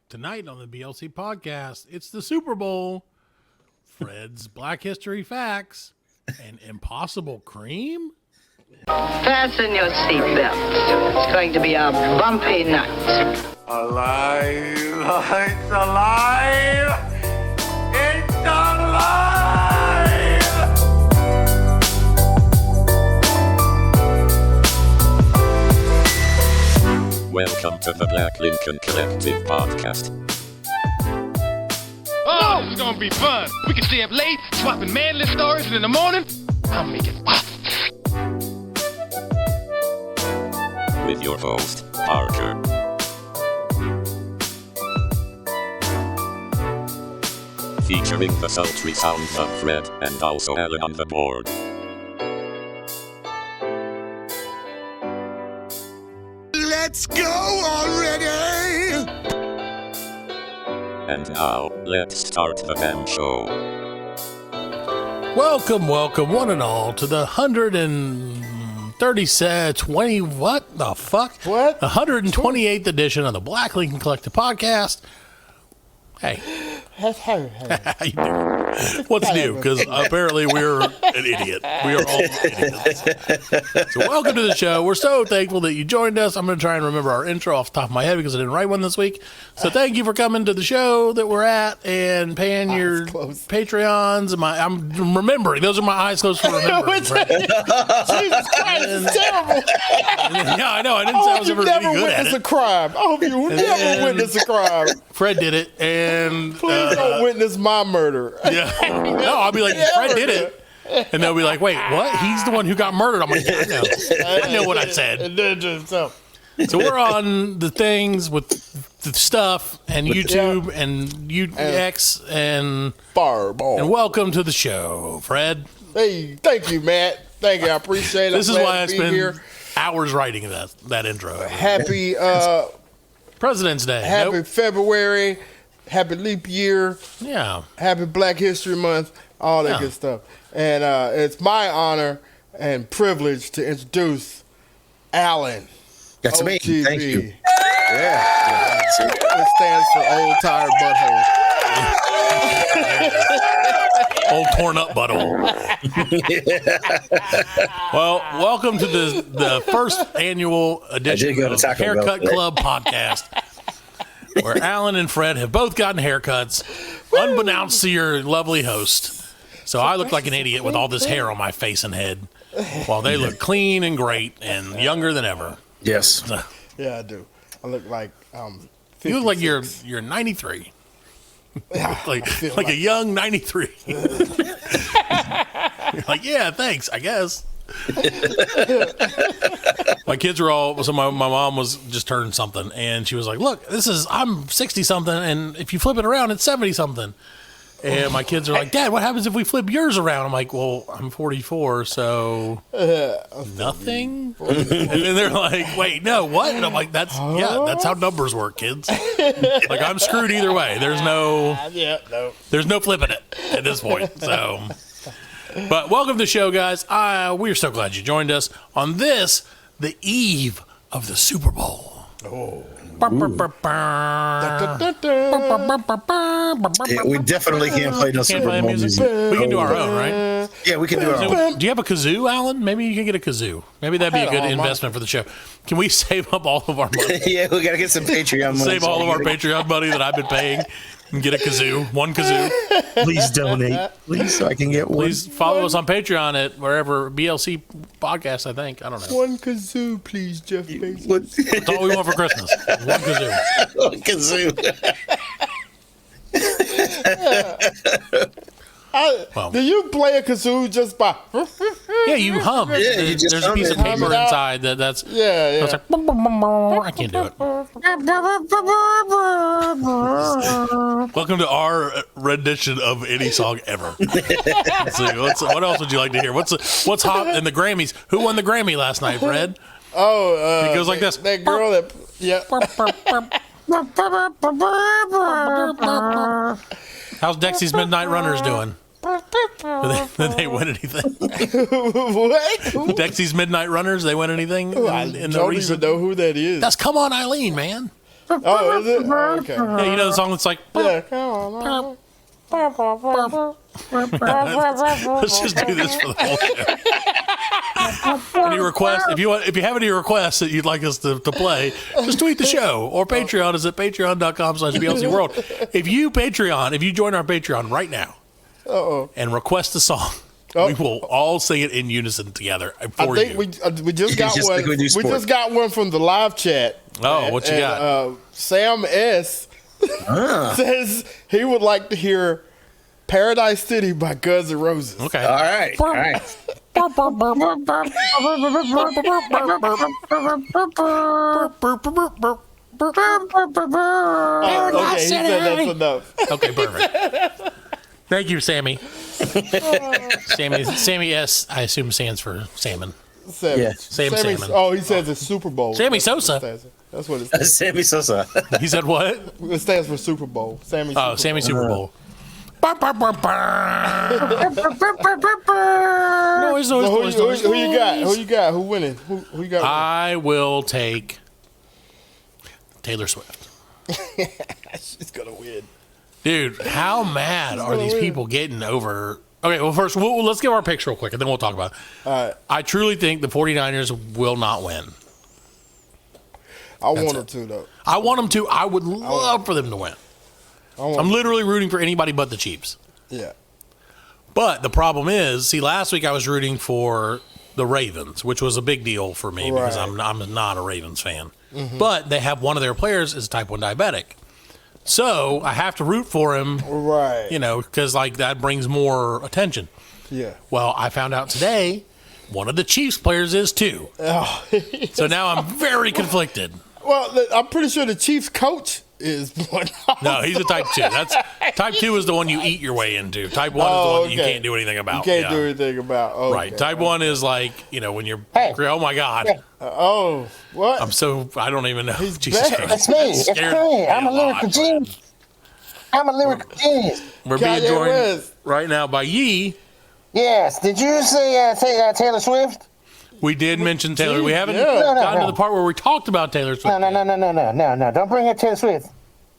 Tonight on the BLC podcast, it's the Super Bowl, Fred's Black History Facts, and Impossible Cream. Fasten your seatbelts. It's going to be a bumpy night. Alive! It's alive! It's alive! Welcome to the Black Lincoln Collective podcast. Oh, this is gonna be fun. We can stay up late, swapping manly stories, and in the morning, I'll make it pop. With your host, Parker. Featuring the sultry sounds of Fred and also Alan on the board. Let's go already! And now, let's start the damn show. Welcome, one and all, to the 120, what the fuck? What? 128th edition of the Black Lincoln Collective podcast. Hey. How you doing? What's new? Because apparently we're an idiot. We are all idiots. So welcome to the show. We're so thankful that you joined us. I'm going to try and remember our intro off the top of my head because I didn't write one this week. So thank you for coming to the show that we're at and paying your Patreons. I'm remembering. Those are my eyes closed for remembering. Jesus Christ, it's terrible. Yeah, I know. I didn't say I was ever any good at it. A crime. I hope you never witness a crime. Fred did it, and Please don't witness my murder. Yeah. No, I'll be like, Fred did it. And they'll be like, wait, what? He's the one who got murdered. I'm like, yeah, I know. I know what I said. So we're on the things with the stuff and YouTube and UX and Fireball. And welcome to the show, Fred. Hey, thank you, Matt. Thank you. I appreciate it. This is why I spend hours writing that intro. Happy President's Day. Happy February. Happy leap year. Yeah. Happy Black History Month. All that good stuff. And it's my honor and privilege to introduce Alan. That's me. OTB. Thank you. Yeah. It stands for Old Tired Butthole. Old torn up butthole. Well, welcome to the first annual edition of Haircut Club podcast, where Alan and Fred have both gotten haircuts, unbeknownst to your lovely host. So I look like an idiot with all this hair on my face and head, while they look clean and great and younger than ever. Yes. Yeah, I do. I look like 56. You look like you're 93. like a young 93. You're like, yeah, thanks, I guess. My kids were all, so my mom was just turned something, and she was like, look, I'm 60 something, and if you flip it around, it's 70 something. And my kids are like, Dad, what happens if we flip yours around? I'm like, well, I'm 44, so nothing. And then they're like, wait, no, what? And I'm like, that's how numbers work, kids. Like, I'm screwed either way. There's no flipping it at this point. So, but welcome to the show, guys. We're so glad you joined us on the eve of the Super Bowl. Oh. Yeah, we definitely can't play no Super Bowl music. We can do our own, right? Yeah, we can do our own. Do you have a kazoo, Alan? Maybe you can get a kazoo. Maybe that'd be a good investment for the show. Can we save up all of our money? Yeah, we got to get some Patreon money. Save all of our Patreon money that I've been paying and get a kazoo. One kazoo. Please donate. Please, so I can get one. Please follow us on Patreon at wherever BLC podcast, I think. I don't know. One kazoo, please, Jeff Bezos. That's all we want for Christmas. One kazoo. One kazoo. Do you play a kazoo just by? Yeah, you hum. Yeah, you just There's a piece of paper inside that's. Yeah. It's like, I can't do it. Welcome to our rendition of any song ever. Let's see, what else would you like to hear? What's hot in the Grammys? Who won the Grammy last night, Fred? Oh, it goes like this. That girl that, How's Dexy's Midnight Runners doing? Did they win anything? What? Dexy's Midnight Runners, they win anything? I don't even know who that is. That's Come On Eileen, man. Oh, is it? Oh, okay. Yeah, you know the song that's like. Yeah, come on. Let's just do this for the whole show. Any requests? If you have any requests that you'd like us to play, just tweet the show, or Patreon is at patreon.com/BLCworld. If you join our Patreon right now and request a song, we will all sing it in unison together for you. we just got one. like we do We sport. just got one from the live chat. Oh, what you got? Sam S. says he would like to hear Paradise City by Guns N' Roses. Okay. All right. All right. Okay, he said that's enough. Okay, perfect. Thank you, Sammy. Sammy S, I assume stands for salmon. Sammy. Yeah. Sammy's- Salmon. Oh, he says it's Super Bowl. Sammy That's what it Sosa. stands for. That's what it stands Sammy Sosa. He said what? for. It stands for Super Bowl. Sammy. Oh, Super Sammy Bowl. Super Bowl. Noise, So noise, who noise, you got? noise. Who you got? Who winning? Who you got? I will take Taylor Swift. She's gonna win. Dude, how mad are these people getting over? Okay, well, first, let's give our picks real quick, and then we'll talk about it. All right. I truly think the 49ers will not win. I want her to though. I want them to. I would love for them to win. I'm literally rooting for anybody but the Chiefs. Yeah. But the problem is, see, last week I was rooting for the Ravens, which was a big deal for me because Right. I'm not a Ravens fan. But they have one of their players is type 1 diabetic. So I have to root for him, Right. you know, because like that brings more attention. Yeah. Well, I found out today one of the Chiefs players is too. Oh. So now I'm very conflicted. Well, I'm pretty sure the Chiefs coach is one. No, he's a type 2. That's type 2 is the one you eat your way into. Type 1 is the one that you can't do anything about. You can't Yeah. do anything about. Okay. Right. Type 1 is like, you know, when you're, Hey. oh my God. Oh, what? I don't even know. He's Jesus back. Christ. It's me. It's Scared Kanye. I'm a me lyrical lot. genius. I'm a lyrical genius. We're being Kanye joined West. right now by Yee. Yes. Did you say Taylor Swift? We did mention Taylor. We haven't Yeah. No, no, gotten no. to the part where we talked about Taylor Swift. No. Don't bring up Taylor Swift.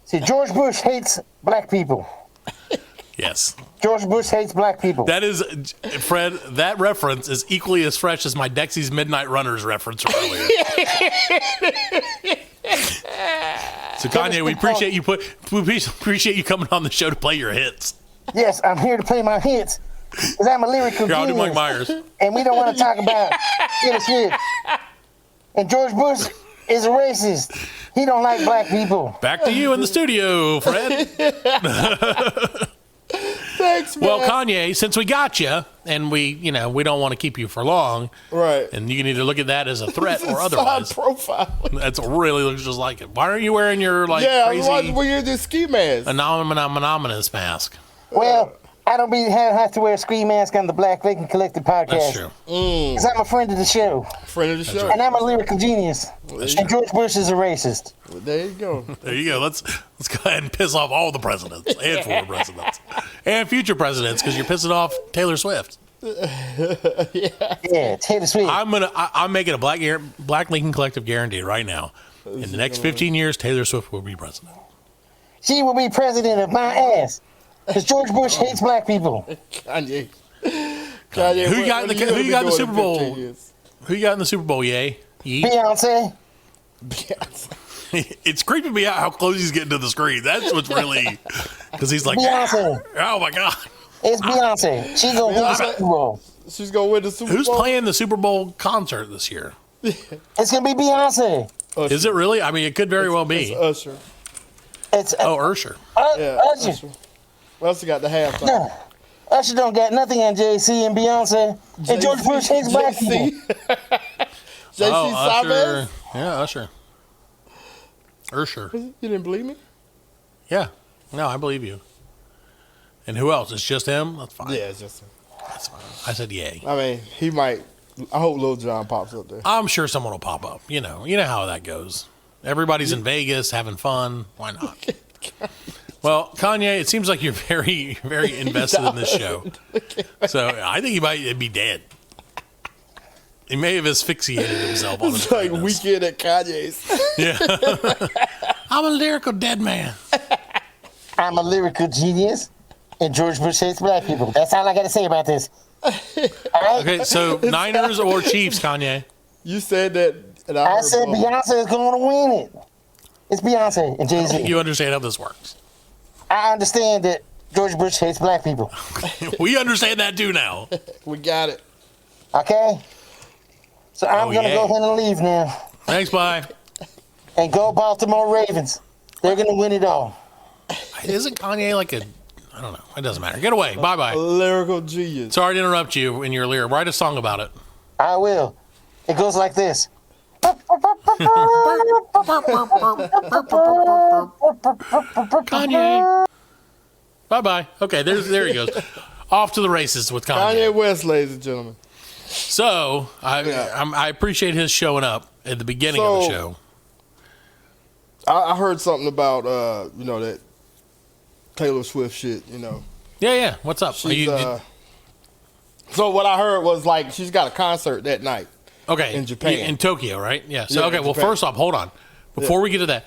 See, George Bush hates black people. Yes. George Bush hates black people. That is, Fred, that reference is equally as fresh as my Dexy's Midnight Runners reference from earlier. So, Kanye, we appreciate you coming on the show to play your hits. Yes, I'm here to play my hits because I'm a lyrical Here, I'll do Mike genius. Myers. And we don't want to talk about Taylor Swift. And George Bush is a racist. He don't like black people. Back to you in the studio, Fred. Thanks, man. Well, Kanye, since we got you, and we don't want to keep you for long, Right. and you can either look at that as a threat or Side otherwise. profile. That's really looks just like it. Why aren't you wearing your Yeah, crazy we use this ski mask. anonymous mask? Well, I don't have to wear a screen mask on the Black Lincoln Collective podcast. That's true. Because I'm a friend of the show. Friend of the show. And I'm a lyrical genius. And George Bush is a racist. Well, there you go. There you go. Let's go ahead and piss off all the presidents and former presidents and future presidents because you're pissing off Taylor Swift. Yeah, Taylor Swift. I'm making a Black Lincoln Collective guarantee right now. In the next 15 years, Taylor Swift will be president. She will be president of my ass. Because George Bush hates black people. Kanye. Who you got in the Super Bowl? Who you got in the Super Bowl? Yay. Beyonce. It's creeping me out how close he's getting to the screen. That's what's really because he's like, Beyonce. oh my God. It's Beyonce. She gonna win the Super Bowl. She's going to win the Super Bowl. Who's playing the Super Bowl concert this year? It's gonna be Beyonce. Usher. Is it really? I mean, it could very well be. It's Usher. It's Ursher. Yeah, Usher. Usher got the halftime. No. Usher don't got nothing on JC and Beyonce. And George Bush hates black people. JC Usher. Chavez? Yeah, Usher. Ursher. You didn't believe me? Yeah. No, I believe you. And who else? It's just him? That's fine. Yeah, it's just. That's fine. I said yay. I mean, he might. I hope Lil Jon pops up there. I'm sure someone will pop up. You know how that goes. Everybody's in Vegas having fun. Why not? Well, Kanye, it seems like you're very, very invested in this show. So I think he might be dead. He may have asphyxiated himself on his It's like greatness. weekend at Kanye's. Yeah. I'm a lyrical dead man. I'm a lyrical genius, and George Bush hates black people. That's all I got to say about this. All right? Okay, so Niners or Chiefs, Kanye? You said that. And I said Beyonce is going to win it. It's Beyonce and Jay-Z. You understand how this works. I understand that George Bush hates black people. We understand that too now. We got it. Okay? So I'm going to go ahead and leave now. Thanks, bye. And go Baltimore Ravens. They're going to win it all. Isn't Kanye like a... I don't know. It doesn't matter. Get away. Bye-bye. Lyrical genius. Sorry to interrupt you in your lyric. Write a song about it. I will. It goes like this. Kanye. Bye-bye. Okay, there he goes. Off to the races with Kanye. Kanye West, ladies and gentlemen. So, I appreciate his showing up at the beginning of the show. I heard something about, that Taylor Swift shit, Yeah. What's up? So what I heard was, like, she's got a concert that night. Okay. In Japan. In Tokyo, right? Yeah. So, Yeah, okay, well, Japan. first off, hold on. Before we get to that,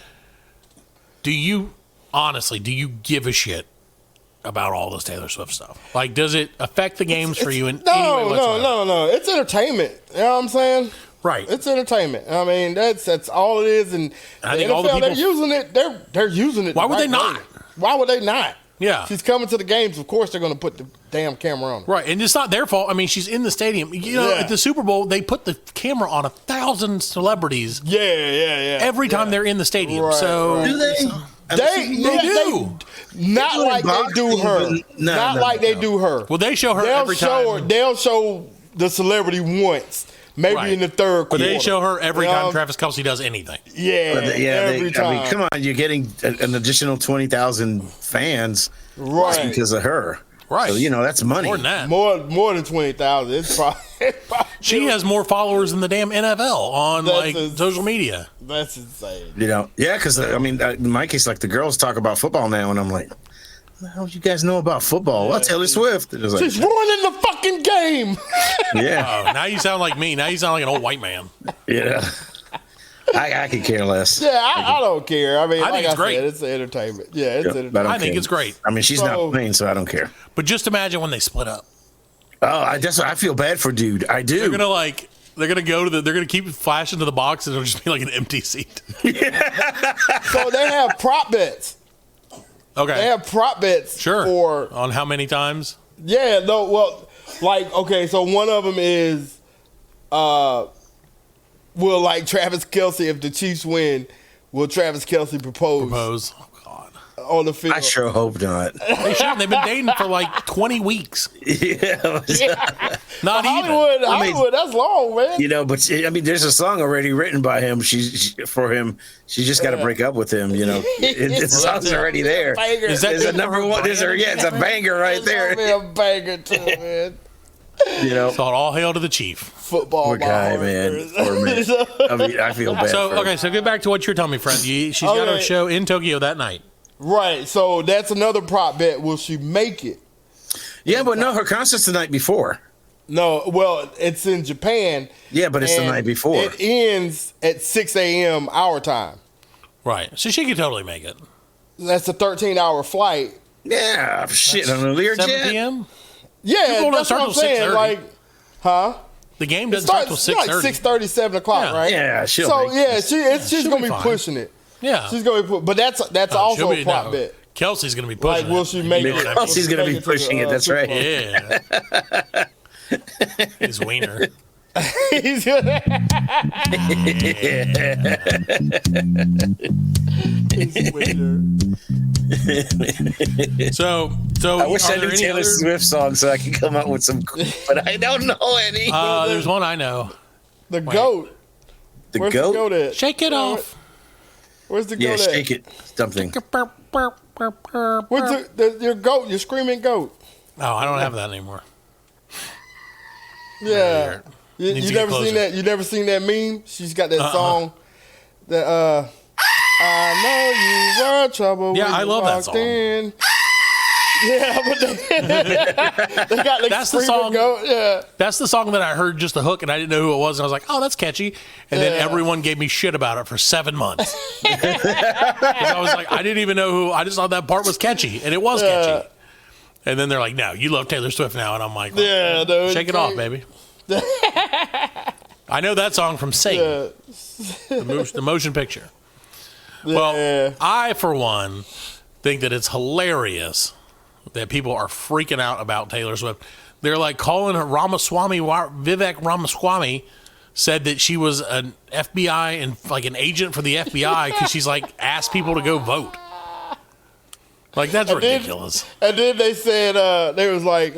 do you give a shit about all this Taylor Swift stuff? Like, does it affect the games for you in any way whatsoever? No. It's entertainment. You know what I'm saying? Right. It's entertainment. I mean, that's all it is. And I the think all the NFL, people- they're using it. They're using it. Why would the they right not? way. Why would they not? Yeah. She's coming to the games. Of course, they're going to put the damn camera on her. Right, and it's not their fault. I mean, she's in the stadium. At the Super Bowl, they put the camera on 1,000 celebrities. Yeah. Every time they're in the stadium. Right, so right. Do they? They do. Not like they do her. Not like they do her. Well, they show her every time. They'll show the celebrity once, maybe Right. in the third But quarter. they show her every time Travis Kelsey does anything. Every time. I mean, come on, you're getting an additional 20,000 fans Right. because of her. Right. So, that's money. More than that. More than 20,000. It's probably She has more followers than the damn NFL on That's social media. That's insane. Yeah, because, in my case, like, the girls talk about football now, and I'm like, how do you guys know about football? Well, Taylor Swift. It was like, She's ruining the fucking game. yeah. Oh, now you sound like me. Now you sound like an old white man. Yeah. I could care less. Yeah, I don't care. I mean, I think it's great. said, it's entertainment. Yeah, it's Yep, entertainment. I think it's great. I mean, she's not playing, so I don't care. But just imagine when they split up. Oh, I feel bad for dude. I do. They're gonna go to they're gonna keep flashing to the box and it'll just be like an empty seat. So they have prop bets. Okay. They have prop bets. Sure. For On how many times? yeah, no, well, like okay, so one of them is, will like Travis Kelsey if the Chiefs win, will Travis Kelsey propose Oh God. on the field? I sure hope not. They should. They've been dating for like 20 weeks. Yeah. Not even. Hollywood, that's long, man. But I mean, there's a song already written by him. For him. She's just got to break up with him. The song's already there. Banger. Is that There's a number one. It's a banger right there. It's gonna be a banger too, man. So all hail to the Chief. Football. Poor guy, man. Poor man. I mean, I feel bad. So for him. okay, so get back to what you're telling me, friend. She's got her show in Tokyo that night. Right. So that's another prop bet. Will she make it? Yeah, but no, her concert's the night before. No. Well, it's in Japan. Yeah, but it's the and night before. It ends at 6 a.m. our time. Right. So she could totally make it. That's a 13-hour flight. Yeah, shit on a Learjet. 7 p.m. Yeah, People don't that's start what I'm till saying. 6:30. Like, huh? The game It doesn't start till starts like 6:30. 6:30, 7 o'clock, Yeah. right? Yeah, she'll So make yeah, it. she's she'll gonna be be fine. pushing it. Yeah. She's gonna be but that's She'll also be- a prop no, bet. Kelsey's going to be pushing Like, will it. she make You know it? what I mean? She's gonna be Make it to pushing the, it. That's Super right. Bowl. Yeah. His wiener. He's gonna- His winner. So I wish are I there knew any Taylor other- Swift songs so I could come up with some, but I don't know any. There's one I know. The goat. The Where's the goat goat? at? Shake it off. Where's the Yeah, goat at? shake it. Something. Where's your goat? Your screaming goat. Oh, I don't have that anymore. Yeah. You Needs to never get seen closer. that? You never seen that meme? She's got that song. That I know you were trouble. Yeah, when I you love that walked song. In. Yeah, but they got like That's the screaming song. goat. Yeah. That's the song that I heard just the hook, and I didn't know who it was. And I was like, "Oh, that's catchy." And then everyone gave me shit about it for 7 months. 'Cause I was like, I didn't even know who. I just thought that part was catchy, and it was catchy. And then they're like, "No, you love Taylor Swift now," and I'm like, Yeah, no, "Shake it off, baby." I know that song from Satan, the motion picture. Well, I, for one, think that it's hilarious that people are freaking out about Taylor Swift. They're like calling her Vivek Ramaswamy said that she was an FBI and like an agent for the FBI because she's like asked people to go vote. Like, that's ridiculous. And then they said, they was like,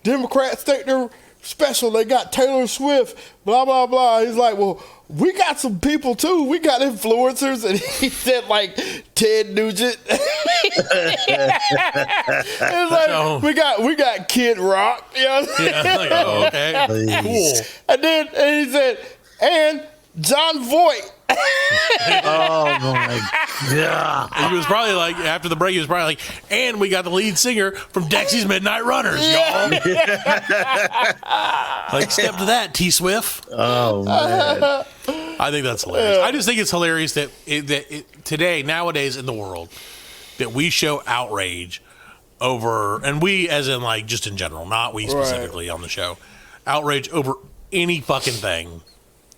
Democrats think they're special. They got Taylor Swift, blah, blah, blah. He's like, well, we got some people too. We got influencers. And he said like Ted Nugent. It's like, we got Kid Rock. You know what I'm saying? Yeah, like, oh, okay, cool. And he said, and John Voight. Oh my god! He was probably like, after the break, he was probably like, and we got the lead singer from Dexy's Midnight Runners, y'all. Like, step to that, T Swift. Oh man! I think that's hilarious. I just think it's hilarious that today, nowadays in the world, that we show outrage over, and we as in like just in general, not we specifically on the show, outrage over any fucking thing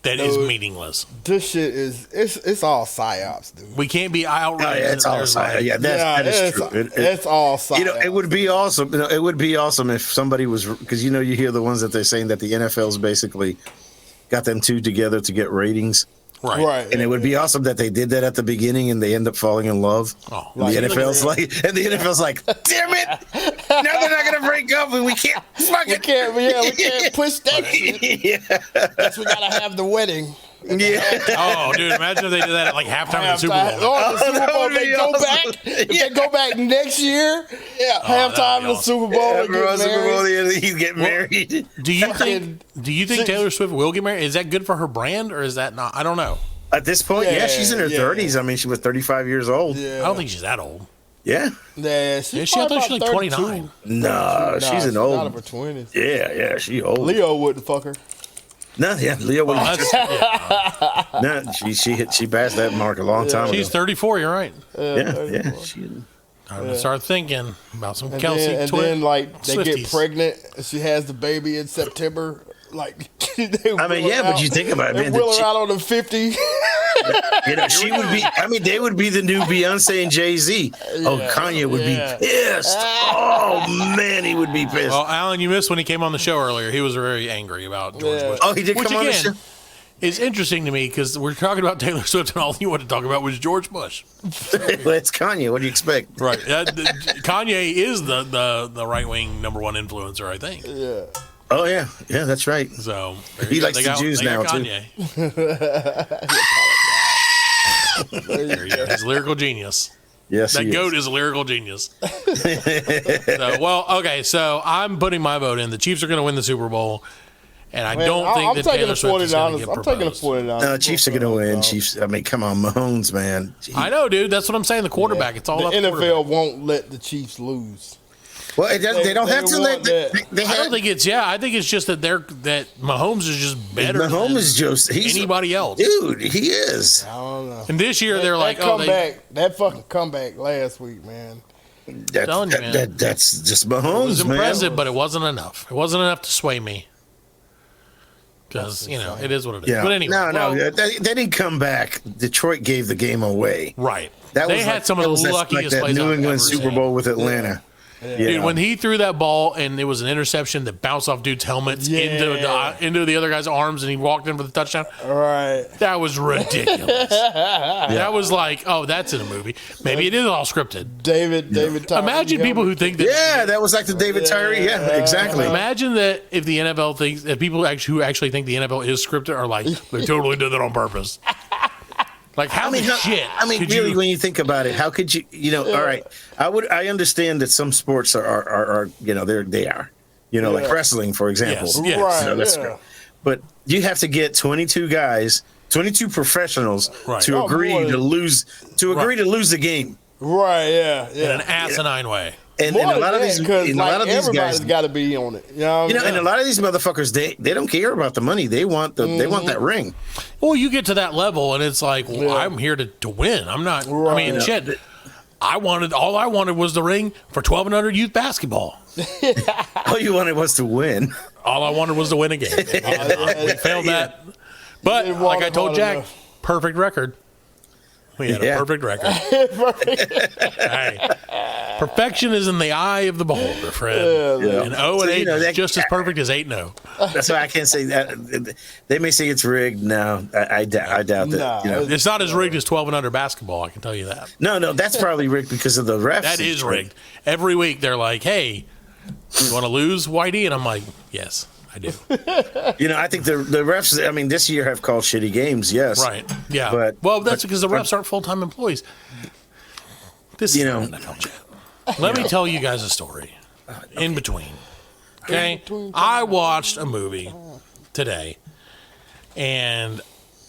that is meaningless. This shit is it's all psyops, dude. We can't be outraged. Oh, yeah, it's all psyops. Yeah, that is true. It's all psyops. You know, it would be awesome. You know, it would be awesome if somebody was, because you know, you hear the ones that they're saying that the NFL's basically got them two together to get ratings. Right. And it would be awesome that they did that at the beginning and they end up falling in love. Oh, and the NFL's like, damn it! Now they're not gonna break up and we can't we can't push that shit. Yeah. Guess we gotta have the wedding. Yeah. Oh, dude, imagine if they did that at like halftime of the Super Bowl. Oh, the Super Bowl, would they be go awesome. back. If they go back next year, halftime of the awesome. Super Bowl, they get Super Bowl, married. he's getting married. Do you think Taylor Swift will get married? Is that good for her brand or is that not? I don't know. At this point, yeah, she's in her 30s. I mean, she was 35 years old. I don't think she's that old. Yeah. Yeah, Is she? I thought she was like 29. No, she's an old. Out of her 20s. Yeah, she old. Leo wouldn't fuck her. No, yeah, Leo Oh, wouldn't. No, she passed that mark a long time She's ago. 34. You're right. Yeah. Time to start thinking about some And Kelsey. then like they get Swifties. pregnant. And she has the baby in September. Like, I mean, yeah, but you think about it, they man. wheel her out on the 50. You know, she would be. I mean, they would be the new Beyonce and Jay-Z. Oh, Kanye would be pissed. Oh man, he would be pissed. Well, Alan, you missed when he came on the show earlier. He was very angry about George Bush. Oh, he did Which come on the again, show. It's interesting to me because we're talking about Taylor Swift and all you want to talk about was George Bush. Well, it's Kanye. What do you expect? Right. Kanye is the right-wing number one influencer, I think. Yeah. Oh yeah, that's right. So He likes the Jews now too. He's a lyrical genius. Yes, That goat is a lyrical genius. So I'm putting my vote in. The Chiefs are going to win the Super Bowl, and I don't think that Taylor Swift is going to get proposed. I'm taking the 49ers. No, Chiefs are going to win. Chiefs. I mean, come on, Mahomes, man. Jeez. I know, dude. That's what I'm saying. The quarterback. It's all The about the NFL quarterback. won't let the Chiefs lose. Well, they don't have to let. I don't think it's. Yeah, I think it's just that that Mahomes is just better. Mahomes than is just anybody else, dude. He is. I don't know. And this year they're like, that fucking comeback last week, man. Telling you, man. That's just It Mahomes, was impressive, man. but it wasn't enough. It wasn't enough to sway me. Because, it is what it is. Yeah. But anyway. They didn't come back. Detroit gave the game away. Right. That They was had some of the luckiest that plays New I've England ever Super seen. Bowl with Atlanta. Yeah. Dude, when he threw that ball and it was an interception that bounced off dude's helmets into the other guy's arms and he walked in for the touchdown. Right. That was ridiculous. That was like, oh, that's in a movie. Maybe it is all scripted. David Tyree Imagine people who think that. Yeah, that was like the David Tyree. Yeah, exactly. Imagine that if the NFL thinks that people who actually think the NFL is scripted are like, they totally did that on purpose. Like, how shit? I mean, really, when you think about it, how could you? All right. I understand that some sports are they are. Like wrestling, for example. Yes. Right. That's great. But you have to get 22 guys, 22 professionals to agree to lose the game. Right. Yeah. In an asinine way. And More a lot of these, because and a lot of these everybody's guys got to be on it. You know, and a lot of these motherfuckers, they don't care about the money. They want they want that ring. Well, you get to that level, and it's like, well, I'm here to win. I'm not. I mean, shit. All I wanted was the ring for 1200 youth basketball. All you wanted was to win. All I wanted was to win a game. We failed that. But like I told Jack, perfect record. We had a perfect record. Hey, perfection is in the eye of the beholder, friend. And 0 and 8 is just as perfect as 8 and 0. That's why I can't say that. They may say it's rigged. No, I doubt that. No. It's not as rigged as 12 and under basketball. I can tell you that. No, that's probably rigged because of the refs. That is rigged. Every week they're like, "Hey, you want to lose, Whitey?" And I'm like, "Yes, I do." I think the refs. I mean, this year have called shitty games. Yes, Right. Yeah. Well, that's because the refs aren't full-time employees. This is NFL chat. Let me tell you guys a story. In between. Okay? I watched a movie today, and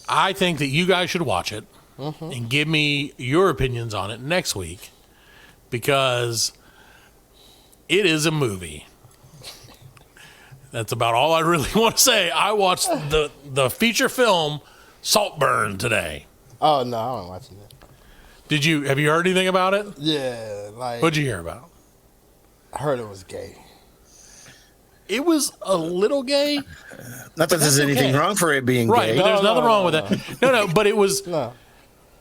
I think that you guys should watch it and give me your opinions on it next week, because it is a movie. That's about all I really want to say. I watched the feature film Saltburn today. Oh no, I wasn't watching that. Have you heard anything about it? Yeah, like What'd you hear about? I heard it was gay. It was a little gay. Not that there's anything wrong for it being Right, gay. but there's nothing wrong with it. No, but it was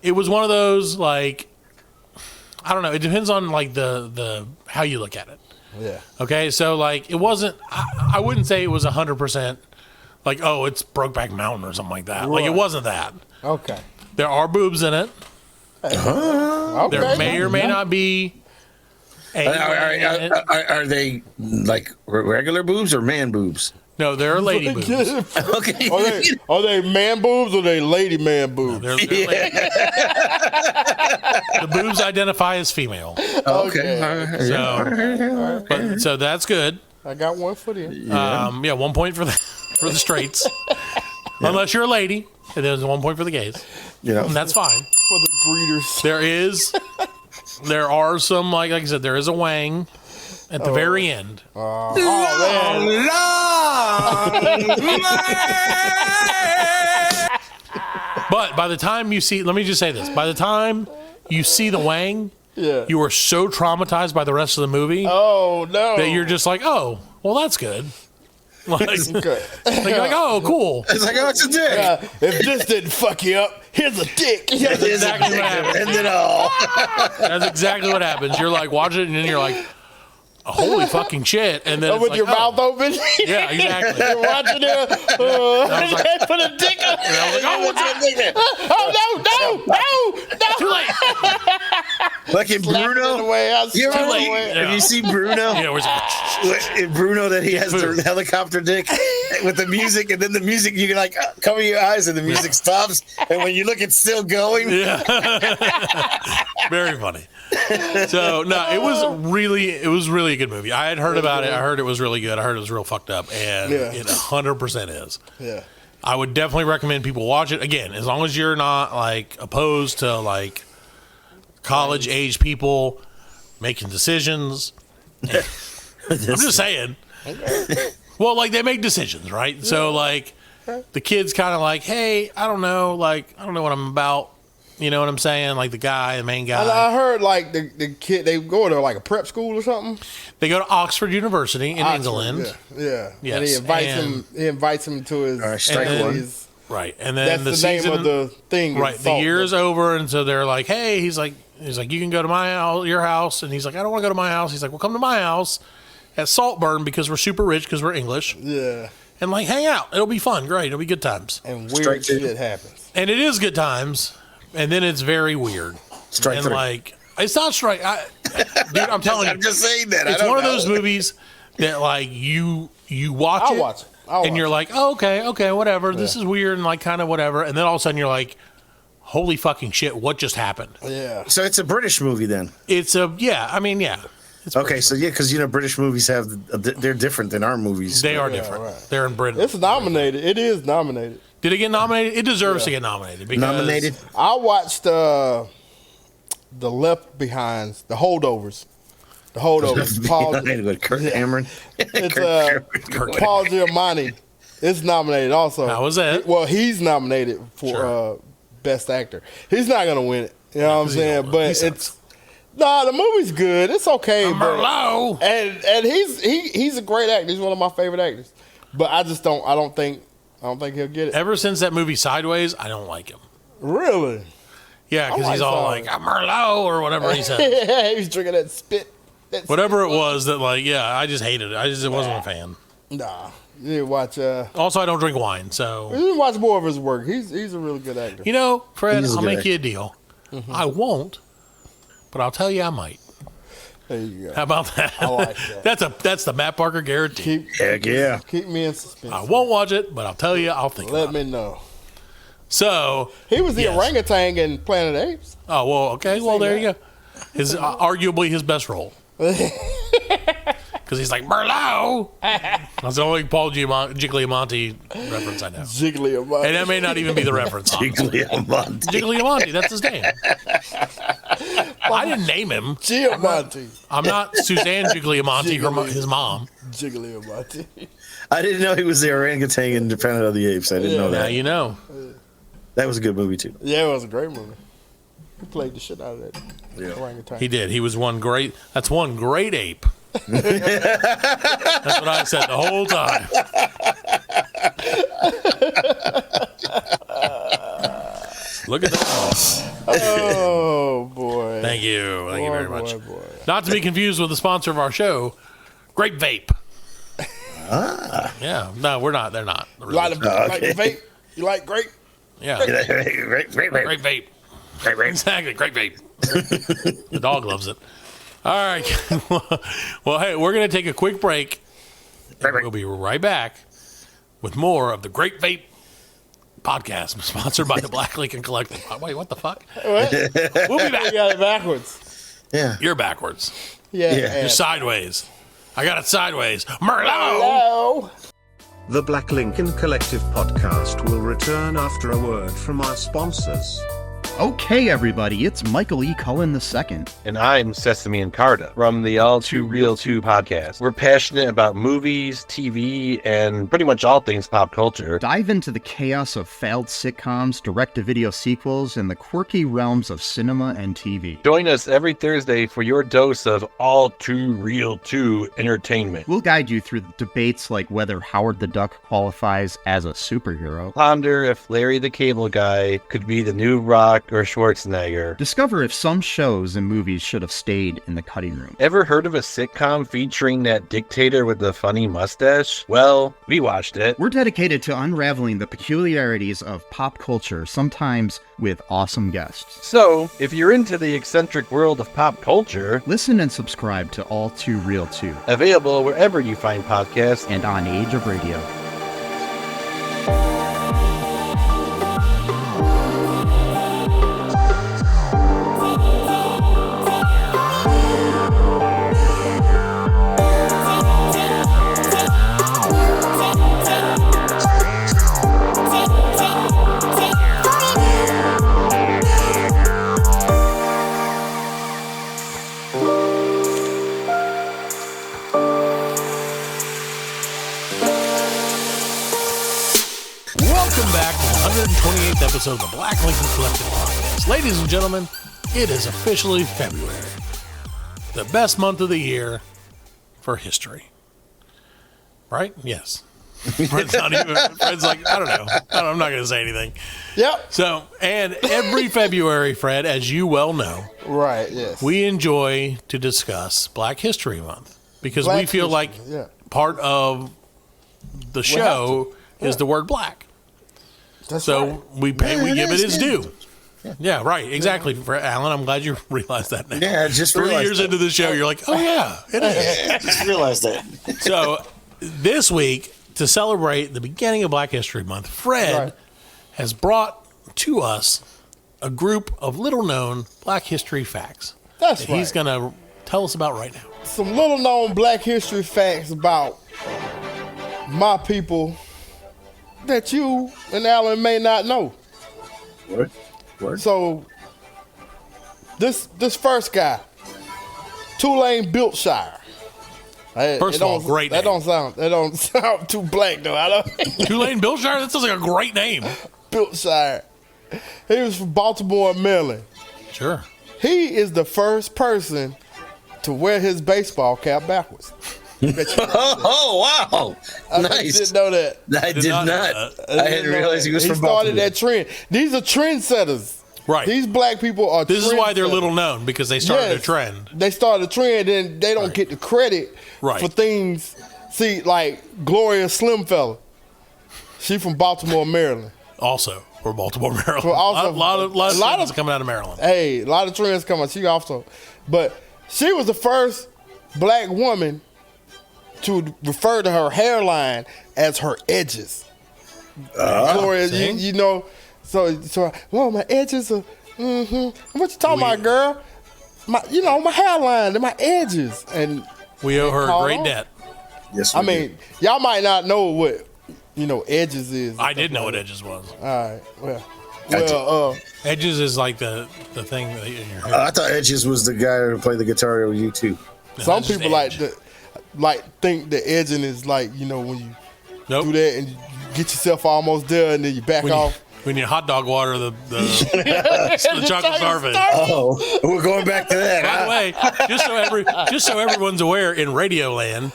it was one of those, like, I don't know, it depends on like the how you look at it. Yeah. Okay, so like it wasn't. I wouldn't say it was 100% like, oh, it's Brokeback Mountain or something like that. Like, it wasn't that. Okay. There are boobs in it. Okay. There may or may not be. Are they like regular boobs or man boobs? No, they're lady boobs. Okay. Are they man boobs or they lady man boobs? They're lady. The boobs identify as female. Okay. So that's good. I got one for you. Yeah, 1 point for the straights. Unless you're a lady, and there's 1 point for the gays. Yeah, and that's fine. For the breeders. There are some, like I said, there is a wang at the very end. But by the time you see, let me just say this: by the time you see the wang, you are so traumatized by the rest of the movie. Oh no! That you're just like, oh, well, that's good. Like, okay. You're like, oh, cool. It's like, oh, it's a dick. If this didn't fuck you up, here's a dick. That's exactly what happens. End it all. That's exactly what happens. You're like watching it, and then you're like, holy fucking shit. And then with like, your mouth open? Yeah, exactly. You're watching it. They put a dick on. And I was like, oh, what's that thing? Oh, no. Too late. Like in Bruno. Have you seen Bruno? Yeah, in Bruno, that he has the helicopter dick with the music, and then the music, you can like cover your eyes, and the music stops, and when you look, it's still going. Yeah. Very funny. So no, it was really a good movie. I had heard about it. I heard it was really good. I heard it was real fucked up, and it 100% is. Yeah. I would definitely recommend people watch it. Again, as long as you're not like opposed to like college age people making decisions. I'm just saying. Well, like they make decisions, right? So like the kid's kind of like, hey, I don't know what I'm about. You know what I'm saying? Like the main guy. And I heard like the kid, they go to like a prep school or something. They go to Oxford University in England. Yeah. Yes. And he invites him to his strike one. Right. And then that's the name season of the thing. Right. The year is over, and so they're like, hey, he's like, you can go to my house, your house, and he's like, I don't want to go to my house. He's like, well, come to my house at Saltburn because we're super rich because we're English. Yeah. And like, hang out. It'll be fun. Great. It'll be good times. And weird shit happens. And it is good times. And then it's very weird. Strike and three. Like, it's not strike. Dude, I'm telling you. I'm just saying that. It's one of those movies that like you watch I'll it. watch it. And you're like, oh, okay, whatever. Yeah. This is weird and like kind of whatever. And then all of a sudden you're like, holy fucking shit, what just happened? Yeah. So it's a British movie then? It's okay, so yeah, because British movies they're different than our movies. They are different. Right. They're in Britain. It's nominated. It is nominated. Did it get nominated? It deserves to get nominated. Because I watched the Left Behinds, the Holdovers. Hold up, Paul. Kurt Cameron. It's Paul Giomani is nominated also. How was that? Well, he's nominated for Best Actor. He's not gonna win it. You know what I'm saying? But the movie's good. It's okay. Merlot. And he's a great actor. He's one of my favorite actors. But I don't think he'll get it. Ever since that movie Sideways, I don't like him. Really? Yeah, because he's all like, I'm Merlot, or whatever he said. Yeah, he was drinking that spit. Whatever it was that, I just hated it. I wasn't a fan. Nah. You need to watch. Also, I don't drink wine, so. You need to watch more of his work. He's a really good actor. You know, Fred, I'll make you a deal. Mm-hmm. I won't, but I'll tell you I might. There you go. How about that? I like that. That's the Matt Parker guarantee. Keep me in suspense. I won't watch it, but I'll tell you I'll think Let about me it. know. So. He was the orangutan in Planet of the Apes. Oh, well, okay. Well, there you go. Arguably his best role. Because he's like, Merlot! That's the only Paul Gigliamonti reference I know. Gigliamonti. And that may not even be the reference. Gigliamonti, that's his name. I didn't name him. Giamatti. I'm not Suzanne Gigliamonti, his mom. Gigliamonti. I didn't know he was the orangutan in Planet of the Apes. I didn't know that. Now you know. That was a good movie, too. Yeah, it was a great movie. He played the shit out of that orangutan. He did. He was one great ape. That's what I said the whole time. Look at that. Oh, boy. Thank you. Thank you very much. Boy. Not to be confused with the sponsor of our show, Grape Vape. Yeah. No, we're not. They're not. You like vape? You like grape? Yeah. Great vape. Exactly. Great vape. The dog loves it. All right. Well, hey, we're going to take a quick break. We'll be right back with more of the Great Vape podcast, sponsored by the Black Lincoln Collective. Wait, what the fuck? What? We'll be back. You got it backwards. Yeah. You're backwards. Yeah. You're sideways. I got it sideways. Hello. The Black Lincoln Collective podcast will return after a word from our sponsors. Okay, everybody, it's Michael E. Cullen II. And I'm Sesame and Carta from the All Too Real 2 podcast. We're passionate about movies, TV, and pretty much all things pop culture. Dive into the chaos of failed sitcoms, direct-to-video sequels, and the quirky realms of cinema and TV. Join us every Thursday for your dose of All Too Real 2 entertainment. We'll guide you through debates like whether Howard the Duck qualifies as a superhero. Ponder if Larry the Cable Guy could be the new Rock or Schwarzenegger. Discover if some shows and movies should have stayed in the cutting room. Ever heard of a sitcom featuring that dictator with the funny mustache? Well, we watched it. We're dedicated to unraveling the peculiarities of pop culture, sometimes with awesome guests. So, if you're into the eccentric world of pop culture, listen and subscribe to All Too Real 2. Available wherever you find podcasts and on Age of Radio. Welcome back to the 128th episode of the Black Lincoln Collective podcast. Ladies and gentlemen, it is officially February, the best month of the year for history. Right? Yes. Fred's like, I don't know. I'm not going to say anything. Yep. So, and every February, Fred, as you well know, right? Yes. We enjoy to discuss Black History Month because we feel like part of the show is the word black. That's so right. we give it its due. Yeah, right. Exactly. For Alan, I'm glad you realized that now. Yeah, just 3 years into the show, you're like, oh yeah, it is. Just realized that. So this week, to celebrate the beginning of Black History Month, Fred has brought to us a group of little-known Black history facts. That's that he's going to tell us about right now. Some little-known Black history facts about my people that you and Alan may not know. Word. So this first guy, Tulane Wiltshire. First of all, great name. That don't sound too black though. I don't. Tulane Wiltshire? That sounds like a great name. Wiltshire. He was from Baltimore, Maryland. Sure. He is the first person to wear his baseball cap backwards. Oh, wow. Nice. I didn't know that. I did not. I didn't realize he was from Baltimore. He started that trend. These are trendsetters. Right. These black people are This is why they're little known, because they started a trend. They started a trend, and they don't get the credit for things. See, like Gloria Slimfella. She from Baltimore, Maryland. Also, from Baltimore, Maryland. Also, a lot of trends coming out of Maryland. Hey, a lot of trends coming. She also, but she was the first black woman to refer to her hairline as her edges. Gloria, you know, so well, my edges are. What you talking about, girl? My hairline and my edges, and we owe her a great debt. Yes, I mean, y'all might not know what edges is. I did know what edges was. All right, well, edges is like the thing in your hair. I thought Edges was the guy who played the guitar over U2. Some people think the edging is like when you do that and you get yourself almost there and then you back off. When you hot dog water the chocolate starfish. Oh, we're going back to that. By the way, just so everyone's aware, in Radioland,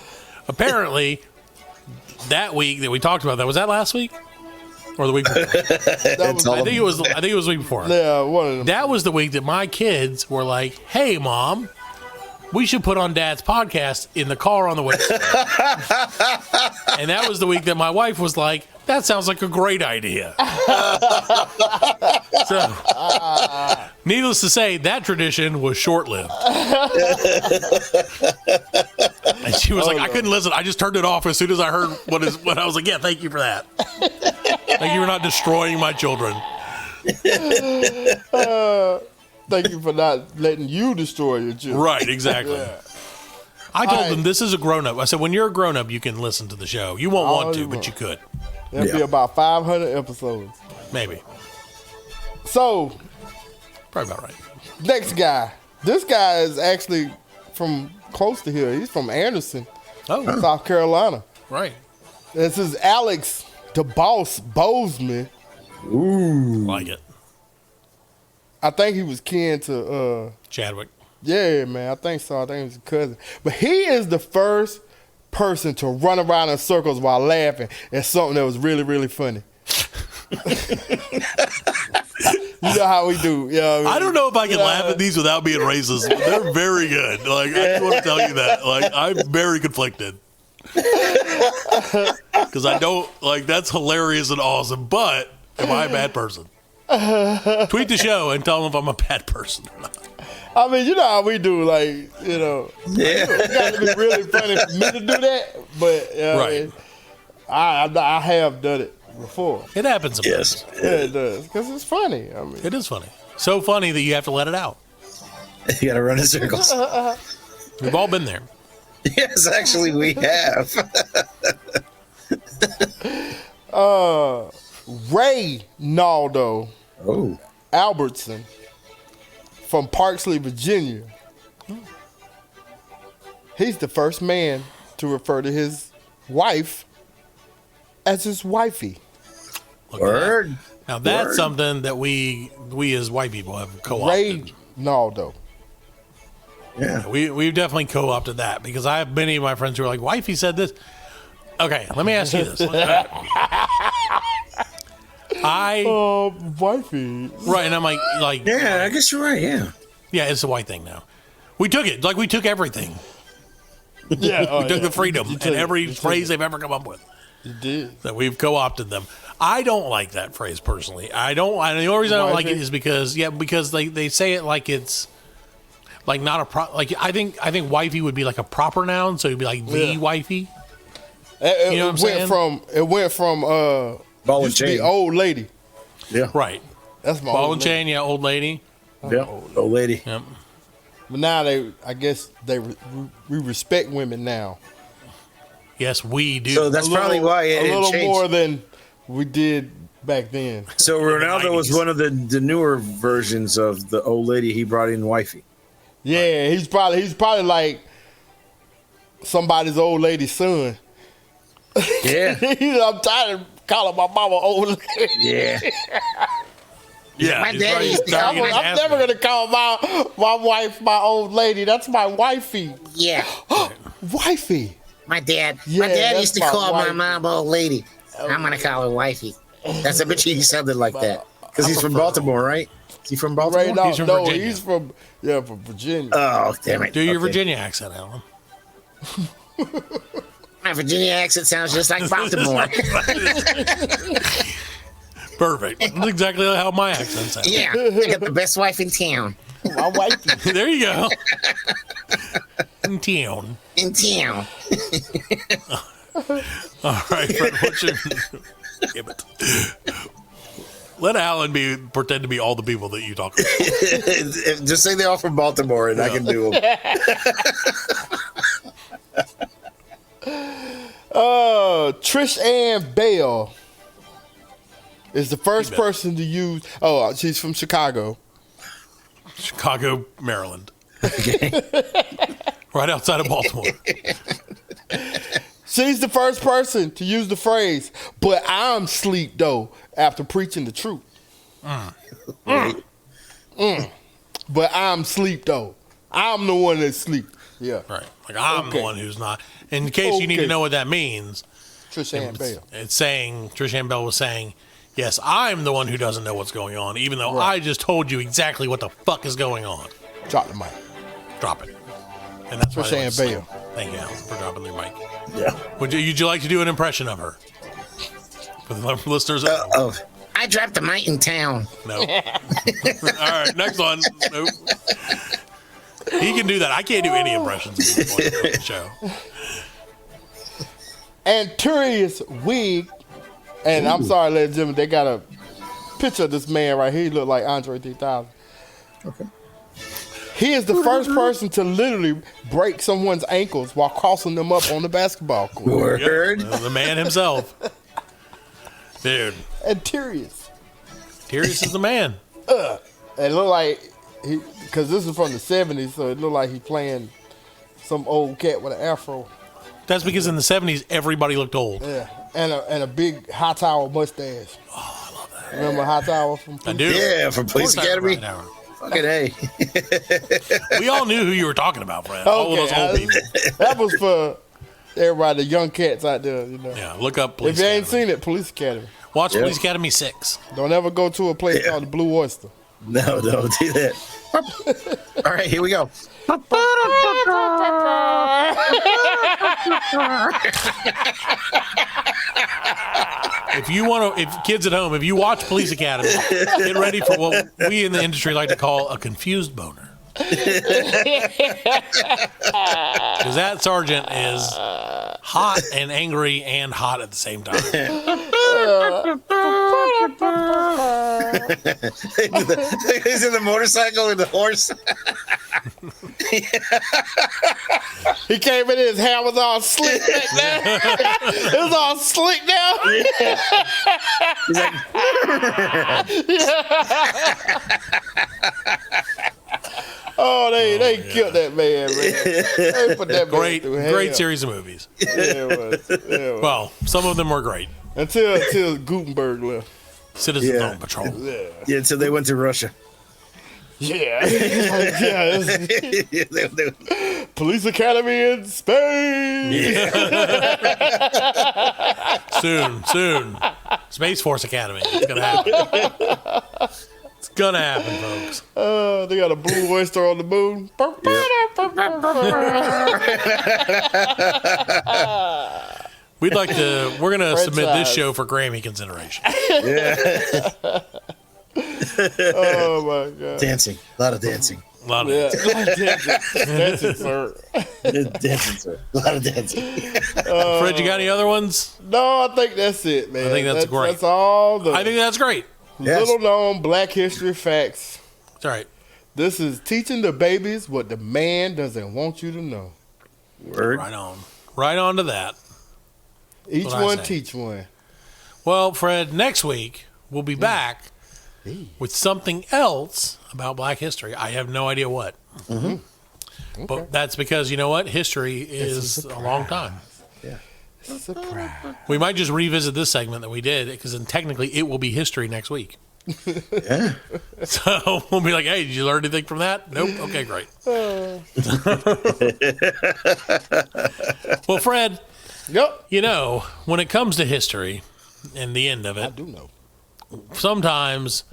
apparently that week that we talked about was that last week or the week before? I think it was the week before. Yeah, one of them. That was the week that my kids were like, "Hey, Mom, we should put on Dad's podcast in the car on the way." And that was the week that my wife was like, "That sounds like a great idea." So, needless to say, that tradition was short-lived. And she was like, "I couldn't listen. I just turned it off as soon as I heard what I was like, yeah, thank you for that. Thank you for not destroying my children." Thank you for not letting you destroy your children. Right, exactly. Yeah. I told them this is a grown-up. I said, when you're a grown-up, you can listen to the show. You won't want to, but you could. There'll be about 500 episodes. Maybe. So. Probably about right. Next guy. This guy is actually from close to here. He's from Anderson, South Carolina. Right. This is Alex the Boss Bozeman. Ooh. Like it. I think he was kin to Chadwick. Yeah, man. I think so. I think he was a cousin. But he is the first person to run around in circles while laughing at something that was really, really funny. You know how we do. You know what I mean? I don't know if I can laugh at these without being racist, but they're very good. Like, I just want to tell you that. Like, I'm very conflicted. Because I don't, that's hilarious and awesome, but am I a bad person? Tweet the show and tell them if I'm a bad person or not. I mean, you know how we do, it got to be really funny for me to do that, but right. I have done it before. It happens sometimes. Yes. Yeah, it does, because it's funny. I mean, it is funny. So funny that you have to let it out. You got to run in circles. We've all been there. Yes, actually, we have. Ray Naldo Albertson from Parksley, Virginia. He's the first man to refer to his wife as his wifey. Word. Now that's something that we as white people have co-opted. Ray Naldo. Yeah, we've definitely co-opted that because I have many of my friends who are like, "Wifey said this." Okay, let me ask you this. Wifey. Right, and I'm like, yeah, I guess you're right. Yeah, it's a white thing now. We took it, we took everything. Yeah, we took the freedom and every phrase they've ever come up with. You did. That we've co-opted them. I don't like that phrase personally. I don't. The only reason I don't like it is because they say it like it's like not a I think wifey would be like a proper noun, so it'd be like the wifey. You know what I'm saying? It went from ball and chain, old lady. Yeah, right. That's my ball and chain. Yeah, old lady. Yeah, old lady. Yep. But now I guess we respect women now. Yes, we do. So that's probably why it a little changed. more than we did back then. So Ronaldo was one of the newer versions of the old lady. He brought in wifey. Yeah, he's probably like somebody's old lady's son. Yeah. I'm tired of calling my mama old lady. Yeah. Yeah, My daddy used to I'm never gonna call my wife my old lady. That's my wifey. Yeah. Wifey. My dad Yeah, used to that's call my my wife. mom old lady. I'm gonna call her wifey. That's I bet you he sounded like that. Because he's from Baltimore, right? Is he from Baltimore? Right now, He's from no, Virginia. he's from Virginia. Oh, damn it. Do your Okay. Virginia accent, Alan. My Virginia accent sounds just like Baltimore. Perfect. That's exactly how my accent sounds. Yeah, I got the best wife in town. My wifey. There you go. In town. In town. All right, Fred, what's your... Damn it. Let Alan pretend to be all the people that you talk about. Just say they're all from Baltimore and I can do them. Trish Ann Bale is the first person to use. Oh, she's from Chicago. Chicago, Maryland. Right outside of Baltimore. She's the first person to use the phrase, "But I'm sleep though," after preaching the truth. But I'm sleep though. I'm the one that sleep. Yeah. Right. Like, I'm the one who's not. In case you need to know what that means, Trish Ann Bale. it's saying, Trish Ann Bell was saying, yes, I'm the one who doesn't know what's going on, even though I just told you exactly what the fuck is going on. Drop the mic. Drop it. And that's Trish why Ann Bale. Thank you, Alan, for dropping your mic. Yeah. Would you like to do an impression of her? For the listeners at home? I dropped the mic in town. No. All right, next one. Nope. He can do that. I can't do any impressions of the show. Anturious Wig, and I'm sorry, ladies and gentlemen, they got a picture of this man right here. He look like Andre 3000. Okay. He is the first person to literally break someone's ankles while crossing them up on the basketball court. Word. Yep, the man himself. Dude. Anturious. Anturious is the man. It looked like because this is from the 70s, so it looked like he playing some old cat with an afro. That's because in the 70s, everybody looked old. Yeah, and a big high tower mustache. Oh, I love that. Remember high tower from? I do. Yeah, from Police Academy. Fucking A. We all knew who you were talking about, Fred. All of those old people. That was for everybody, the young cats out there. You know. Yeah, look up Police If you ain't Academy. seen it, Police Academy. Watch Police Academy 6. Don't ever go to a place called the Blue Oyster. No, don't do that. All right, here we go. If kids at home, if you watch Police Academy, get ready for what we in the industry like to call a confused boner. Because that sergeant is hot and angry and hot at the same time. He's in the motorcycle and the horse. He came in, his hair was all slick back there. It was all slick now. He's like, oh, they killed that man. They put that man through hell. Great series of movies. Yeah, it was. Well, some of them were great. Until Gutenberg left. Citizens on Patrol. Yeah, until they went to Russia. Yeah. Police Academy in space. Soon. Space Force Academy. It's gonna happen. It's gonna happen, folks. They got a Blue Oyster on the moon. We're gonna submit this show for Grammy consideration. Yeah. Oh my God. Dancing. A lot of dancing. A lot of dancing. Dancing, sir. Dancing, sir. A lot of dancing. Fred, you got any other ones? No, I think that's it, man. I think that's great. That's all I think that's great. Little known Black history facts. That's all right. This is teaching the babies what the man doesn't want you to know. Word. Right on. Right on to that. Each What I one say. teach one. Well, Fred, next week we'll be back with something else about Black history. I have no idea what. Mm-hmm. But that's because, you know what? History is a long time. Yeah. Surprise. We might just revisit this segment that we did because then technically it will be history next week. Yeah. So we'll be like, hey, did you learn anything from that? Nope. Okay, great. Well, Fred, Yep. you know, when it comes to history and the end of it, I do know. sometimes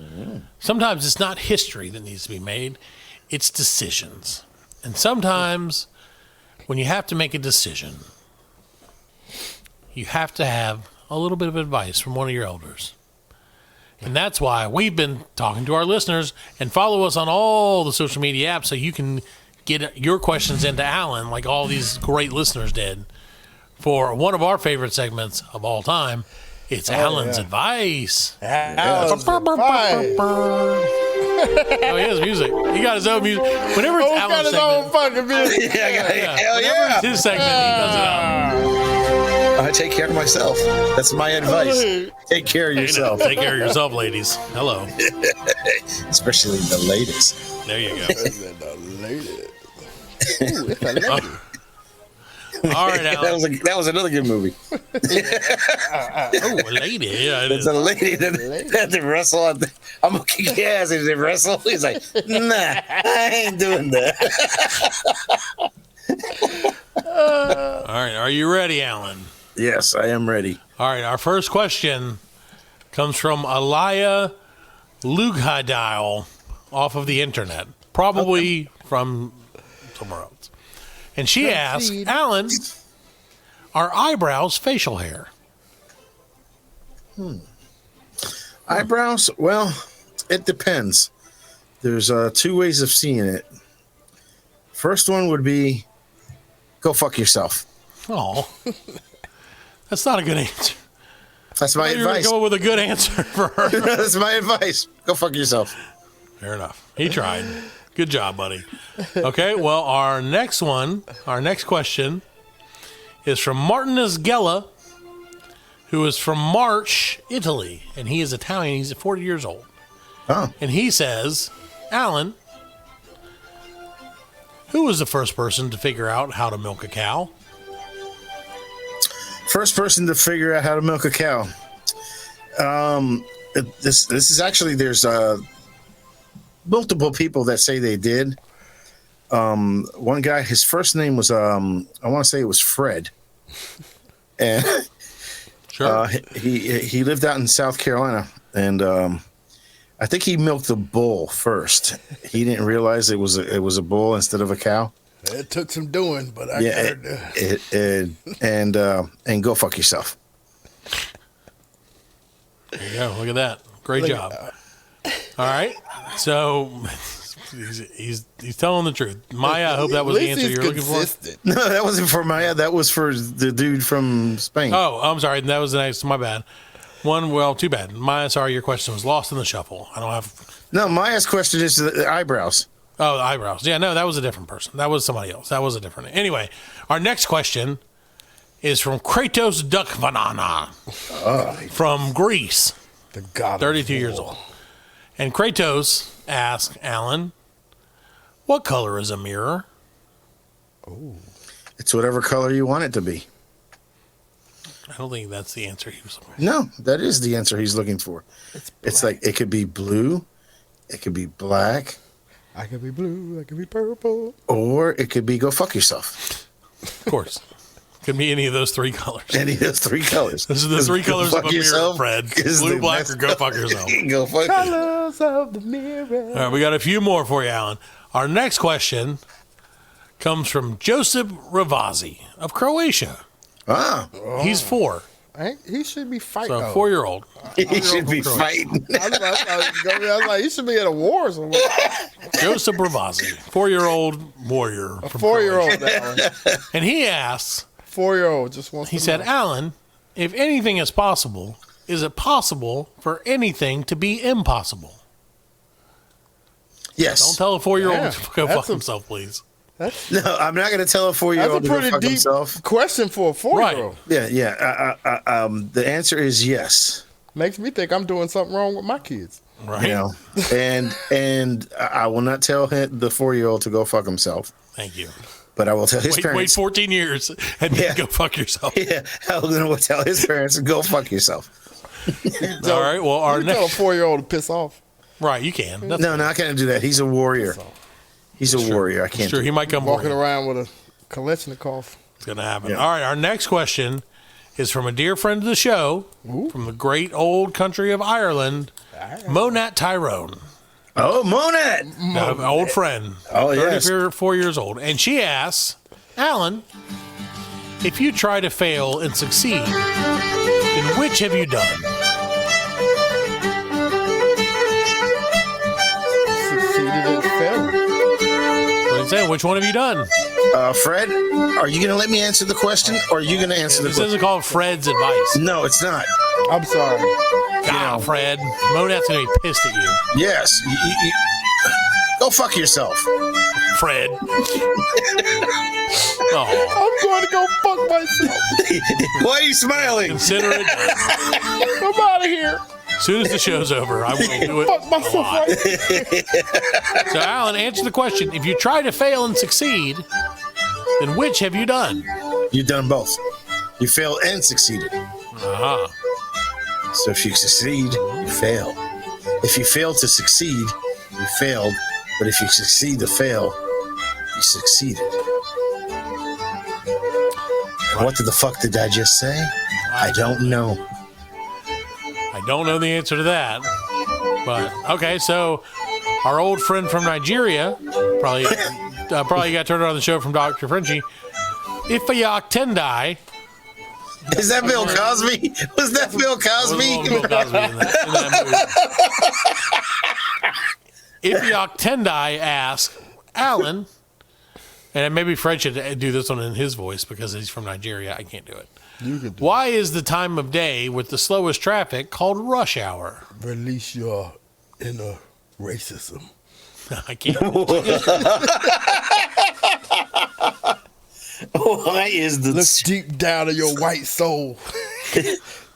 it's not history that needs to be made, it's decisions. And sometimes when you have to make a decision, you have to have a little bit of advice from one of your elders. And that's why we've been talking to our listeners, and follow us on all the social media apps so you can get your questions into Alan like all these great listeners did for one of our favorite segments of all time. It's Alan's Advice. Alan's Advice. Oh, he has music. He got his own music. Whenever it's got Alan's his segment, own fucking music. Hell whenever yeah. it's his segment, he does it up. I take care of myself. That's my advice. Take care of yourself. Take care of yourself, ladies. Hello. Especially the ladies. There you go. The lady. Ooh, it's a lady. All right, Alan. that was another good movie. Oh, a lady. Yeah, it It's is. a lady that had to wrestle. I'm gonna kick your ass if they wrestle. He's like, nah, I ain't doing that. All right. Are you ready, Alan? Yes, I am ready. All right. Our first question comes from Alaya Lughadile off of the internet, probably from somewhere else. And she asks, Alan, are eyebrows facial hair? Eyebrows? Well, it depends. There's two ways of seeing it. First one would be go fuck yourself. Oh, that's not a good answer. That's my You're going to advice. come up with a good answer for her. That's my advice. Go fuck yourself. Fair enough. He tried. Good job, buddy. Okay, well, our next question is from Martinez Gella, who is from March, Italy, and he is Italian. He's 40 years old. Oh. And he says, Alan, who was the first person to figure out how to milk a cow? First person to figure out how to milk a cow. This is actually, there's multiple people that say they did. One guy, his first name was I want to say it was Fred, and Sure. he lived out in South Carolina, and I think he milked a bull first. He didn't realize it was a bull instead of a cow. It took some doing, but I heard and go fuck yourself. There you go. Look at that. Great job. All right. So he's telling the truth. Maya, I hope that was the answer you're looking for. No, that wasn't for Maya. That was for the dude from Spain. Oh, I'm sorry. That was the next. My bad. Well, too bad. Maya, sorry, your question was lost in the shuffle. I don't have. No, Maya's question is the eyebrows. Oh, the eyebrows. Yeah, no, that was a different person. That was somebody else. That was a different. Anyway, our next question is from Kratos Dukvanana from Greece. The god. 32 years old. And Kratos asks Alan, what color is a mirror? Oh, it's whatever color you want it to be. I don't think that's the answer he was looking for. No, that is the answer he's looking for. It's like it could be blue, it could be black, I could be blue, I could be purple, or it could be go fuck yourself. Of course. Could be any of those three colors. Any of those three colors. Those are the three Go colors of fuck a mirror, yourself Fred. is Blue, the black, best. or go fuck yourself. Go fuck yourself. colors of the mirror. All right, we got a few more for you, Alan. Our next question comes from Joseph Ravazi of Croatia. Ah. He's 4. He should be fighting. So 4-year-old. He should be fighting. I was like, he should be at a war somewhere. Joseph Ravazi, 4-year-old warrior. A 4-year-old. And he asks, 4-year-old just wants. He to said, know. Alan, if anything is possible, is it possible for anything to be impossible? Yes. Don't tell a 4-year-old Yeah, to go that's fuck himself, please. No, I'm not going to tell a 4-year-old to That's a go pretty fuck deep himself. question for a 4-year-old. Yeah. The answer is yes. Makes me think I'm doing something wrong with my kids. Right. You know, and I will not tell the 4-year-old to go fuck himself. Thank you. But I will tell his Wait parents. 14 years and then go fuck yourself. Yeah, I will tell his parents, go fuck yourself. All right. Well, our tell a next 4-year-old to piss off. right, you can. No, I can't do that. He's a warrior. He's a warrior. I can't. Sure, he might come walking around with a Kalashnikov. It's gonna happen. Yeah. All right. Our next question is from a dear friend of the show, from the great old country of Ireland, Monat Tyrone. Oh, Monat, An old friend. Oh, yes. 34 years old, and she asks, Alan, if you try to fail and succeed, then which have you done? Succeeded and failed. What are you saying? Which one have you done? Fred, are you going to let me answer the question, or are you going to answer the This question? isn't called Fred's advice. No, it's not. I'm sorry. God, Fred. Monat's going to be pissed at you. Yes. Go fuck yourself. Fred. Oh, I'm going to go fuck myself. Why are you smiling? consider it. I'm out of here. As soon as the show's over, I will do it. Fuck myself a lot. right. So, Alan, answer the question. If you try to fail and succeed, then which have you done? You've done both. You failed and succeeded. Uh-huh. So if you succeed, you fail. If you fail to succeed, you failed. But if you succeed to fail, you succeeded. What the fuck did I just say? I don't know. I don't know the answer to that. But, okay, so our old friend from Nigeria, probably got turned on the show from Dr. Frenchie, Ifeanyi Tendai. Is that Bill Cosby? Was that Bill Cosby? Bill Cosby in that movie. Ifeanyi Tendai asks, Alan, and maybe Fred should do this one in his voice because he's from Nigeria. I can't do it. You can do Why is the time of day with the slowest traffic called rush hour? Release your inner racism. I can't. Why is the Look deep down in your white soul.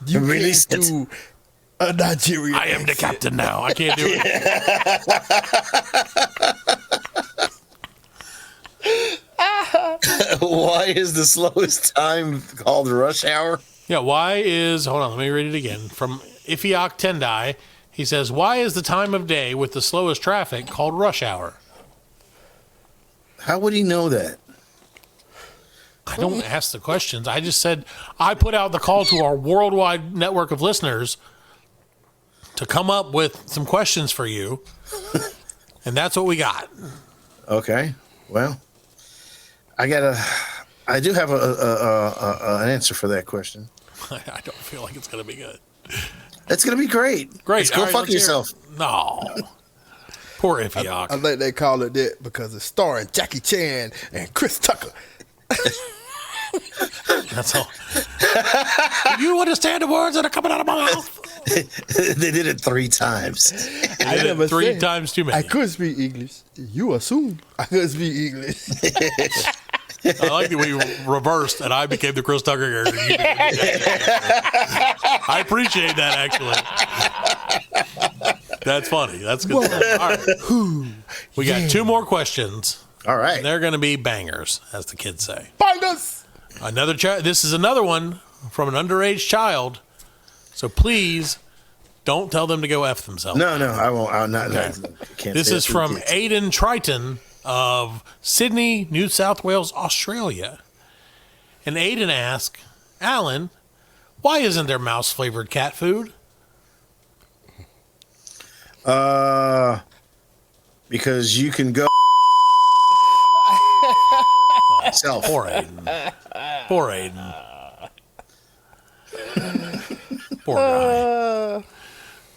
You Release can't do a Nigerian I am the accent. captain now. I can't do it. Why is the slowest time called rush hour? Yeah, why is... Hold on, let me read it again. From Ifeanyi Tendai, he says, why is the time of day with the slowest traffic called rush hour? How would he know that? I don't ask the questions. I just said, I put out the call to our worldwide network of listeners to come up with some questions for you. And that's what we got. Okay. Well, I do have an answer for that question. I don't feel like it's going to be good. It's going to be great. Great. Let's go All right, fuck let's hear it. yourself. No. Poor Ifeanyi. I think they call it that because it's starring Jackie Chan and Chris Tucker. That's all. Do you understand the words that are coming out of my mouth? They did it 3 times. I did it 3 times too many. I could speak English. You assume I could speak English. I like that we reversed and I became the Chris Tucker character. You became the Jackie Chan character. I appreciate that, actually. That's funny. That's good stuff. All right. We got 2 more questions. All right. And they're going to be bangers, as the kids say. Find us. This is another one from an underage child. So please don't tell them to go F themselves. No, I won't. I'll not. Okay. Can't This say is it to from kids. Aidan Triton of Sydney, New South Wales, Australia. And Aidan asks, Alan, why isn't there mouse-flavored cat food? Because you can go self. Poor Aidan. Poor Aidan. Poor guy.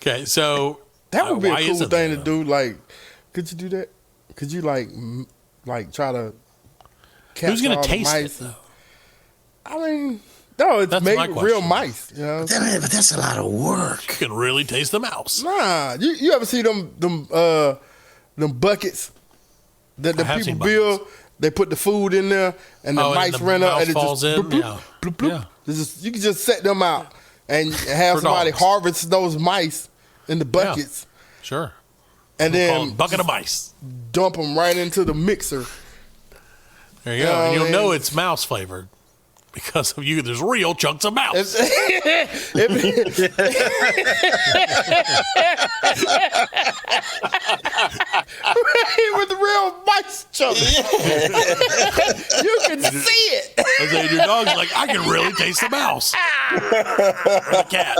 Okay, so That would be a why cool isn't thing there, to do. Like, could you do that? Could you like try to? Who's going to taste it, though? I mean, no, it's That's my made question. real mice. You know? But that's a lot of work. You can really taste the mouse. Nah, you ever see them buckets that the I have seen people build? They put the food in there, and the Oh, and mice the run up, mouse and it falls just in? bloop, bloop, Yeah. bloop, bloop. Yeah. You can just set them out and have For somebody dogs. harvest those mice in the buckets. Sure. And then bucket of mice. Dump them right into the mixer. There you go. And you'll know it's mouse flavored because of you. There's real chunks of mouse. With the real mice chunks. You can see it. I say, your dog's like, I can really taste the mouse. Or the cat.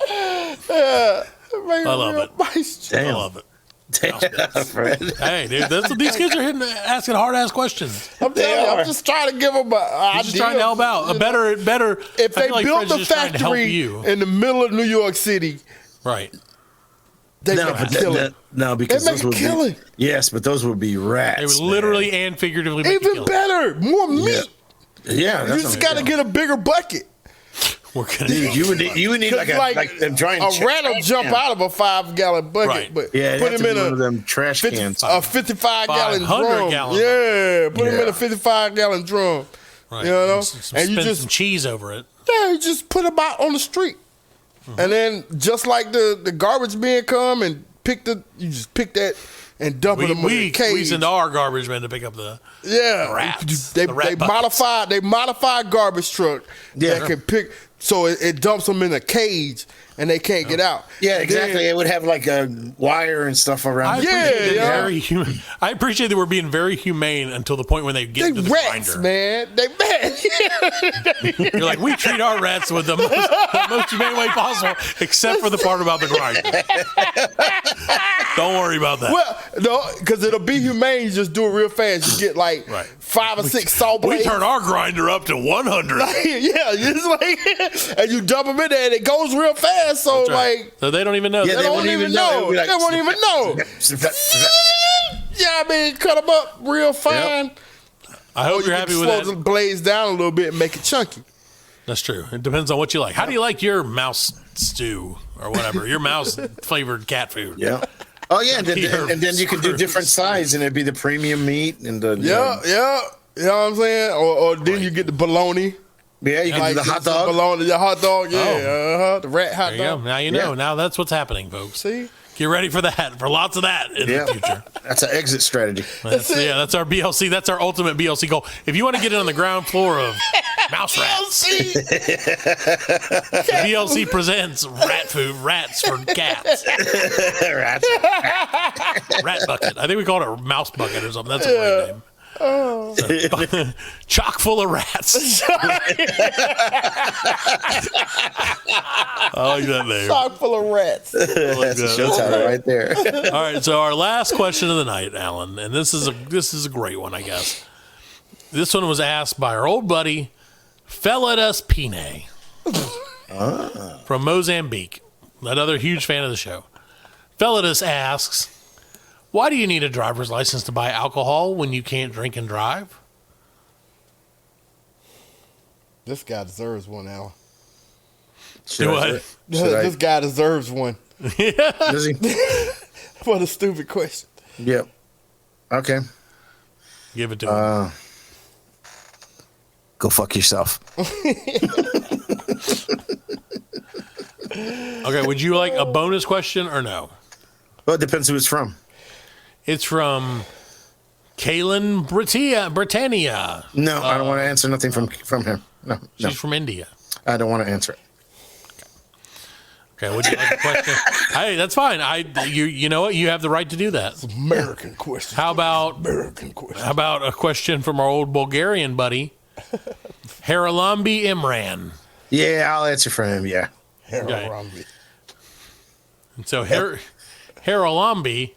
I love it. Damn. I love it. Damn, Fred. Hey, dude, that's what these kids are asking hard ass questions. I'm telling you, I'm just trying to give them an idea. Just trying to help out. A better. If they like built Fred's a just trying to help factory you. in the middle of New York City, right? They make a killing. No, because They those make a would killing. be. Yes, but those would be rats. They would literally and figuratively make you Even kill. better, more meat. Yeah, You that's just what got to I'm get a bigger bucket. We're gonna Dude, you would need like a giant a rat will jump out of a 5-gallon bucket, Right. but Yeah, put him in one of them trash cans. a 55-gallon 500 drum. gallon. Yeah, put him in a 55-gallon drum. Right. You know, and you just some cheese over it. you just put them out on the street, and then just like the garbage men come and you just pick that and dump them in the cage. We send our garbage men to pick up the rats. They rat buckets. modify garbage truck that can pick, so it dumps them in a cage and they can't get out. Yeah, And exactly. then- It would have like a wire and stuff around. I appreciate that we're being very humane until the point when they get They to the rats, grinder. man. They mad. You're like, we treat our rats with the most humane way possible, except for the part about the grinder. Don't worry about that. Well, no, because it'll be humane. You just do it real fast. You get like 5 or 6 saw We blades. turn our grinder up to 100. Yeah, it's like, and you dump them in there, and it goes real fast. So That's right. like, So they don't even know. they don't even know. They won't even know. Yeah, I mean, cut them up real fine. I hope you're happy with slow that. the blades down a little bit and make it chunky. That's true. It depends on what you like. How do you like your mouse stew or whatever? Your mouse flavored cat food. Yeah. Oh yeah, and then you can do different size, and it'd be the premium meat and the Yeah. You know what I'm saying? Or then you get the bologna. Yeah, you can do the hot dog. Bologna, the hot dog, the rat hot There you dog. go. Now you know. Now that's what's happening, folks. See? Get ready for that. For lots of that in the future. That's an exit strategy. That's our BLC. That's our ultimate BLC goal. If you want to get in on the ground floor of mouse rats, BLC presents rats for cats. Rat bucket. I think we call it a mouse bucket or something. That's a great name. Oh. So, chock full of rats. I like that name. Chock full of rats. That's a show title right there. All right, so our last question of the night, Alan, and this is a great one, I guess. This one was asked by our old buddy Felidus Pine from Mozambique, another huge fan of the show. Felidus asks, why do you need a driver's license to buy alcohol when you can't drink and drive? This guy deserves one, Alan. This guy deserves one. Does he? What a stupid question. Yep. Okay. Give it to him. Go fuck yourself. Okay, would you like a bonus question or no? Well, it depends who it's from. It's from Kaylin Britannia. No, I don't want to answer nothing from him. No. She's from India. I don't want to answer it. Okay, would you like a question? Hey, that's fine. You know what? You have the right to do that. It's American question. How about a question from our old Bulgarian buddy, Haralambi Imran? Yeah, I'll answer for him. Yeah. Haralambi. And so Haralambi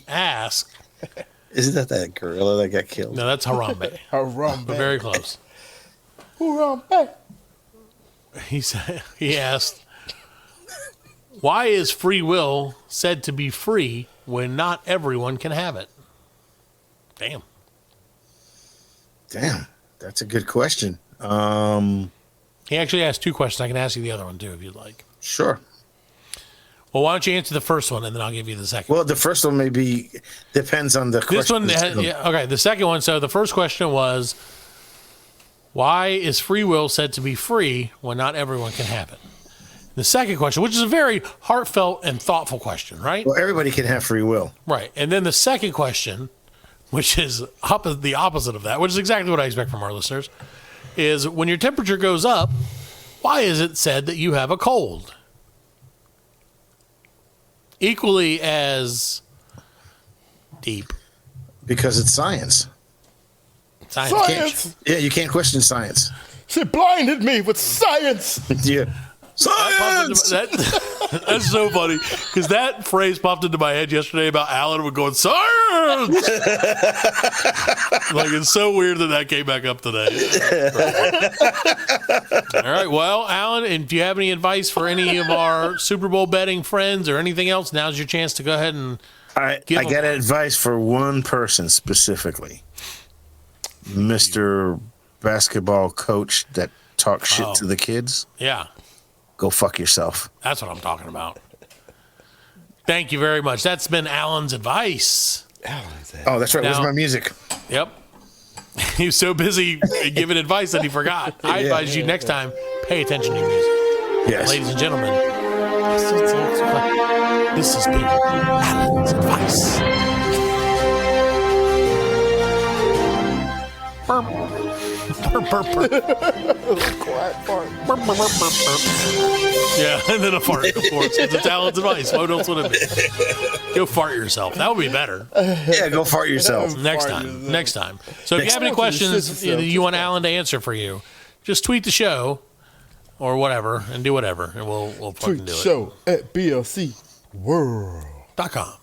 asked, Isn't that gorilla that got killed? No, that's Harambe. Harambe. But very close. Harambe. He asked, why is free will said to be free when not everyone can have it? Damn. That's a good question. He actually asked 2 questions. I can ask you the other one too if you'd like. Sure. Well, why don't you answer the first one and then I'll give you the second. Well, the first one depends on the question. This one, okay. The second one. So the first question was, why is free will said to be free when not everyone can have it? The second question, which is a very heartfelt and thoughtful question, right? Well, everybody can have free will. Right. And then the second question, which is the opposite of that, which is exactly what I expect from our listeners, is when your temperature goes up, why is it said that you have a cold? Equally as deep. Because it's science. Science. Yeah, you can't question science. She blinded me with science. Yeah. Science! That's so funny because that phrase popped into my head yesterday about Alan would going science. Like it's so weird that came back up today. All right, well, Alan, and do you have any advice for any of our Super Bowl betting friends or anything else? Now's your chance to go ahead and. I got advice for one person specifically, Mr. Basketball coach that talks shit to the kids. Yeah. Go fuck yourself. That's what I'm talking about. Thank you very much. That's been Alan's advice. Oh, that's right. Where's my music? Yep. He was so busy giving advice that he forgot. I advise you next time, pay attention to your music. Yes. Ladies and gentlemen, this has been Alan's advice. Burp. Burp, burp, burp. Quiet fart. Burp, burp, burp, burp, burp. Yeah, and then a fart, of course. It's Alan's advice. What else would it be? Go fart yourself. That would be better. Yeah, go fart yourself. Next time. So if you have any questions you want Alan to answer for you, just tweet the show or whatever and do whatever, and we'll fucking do it. Show at blcworld.com.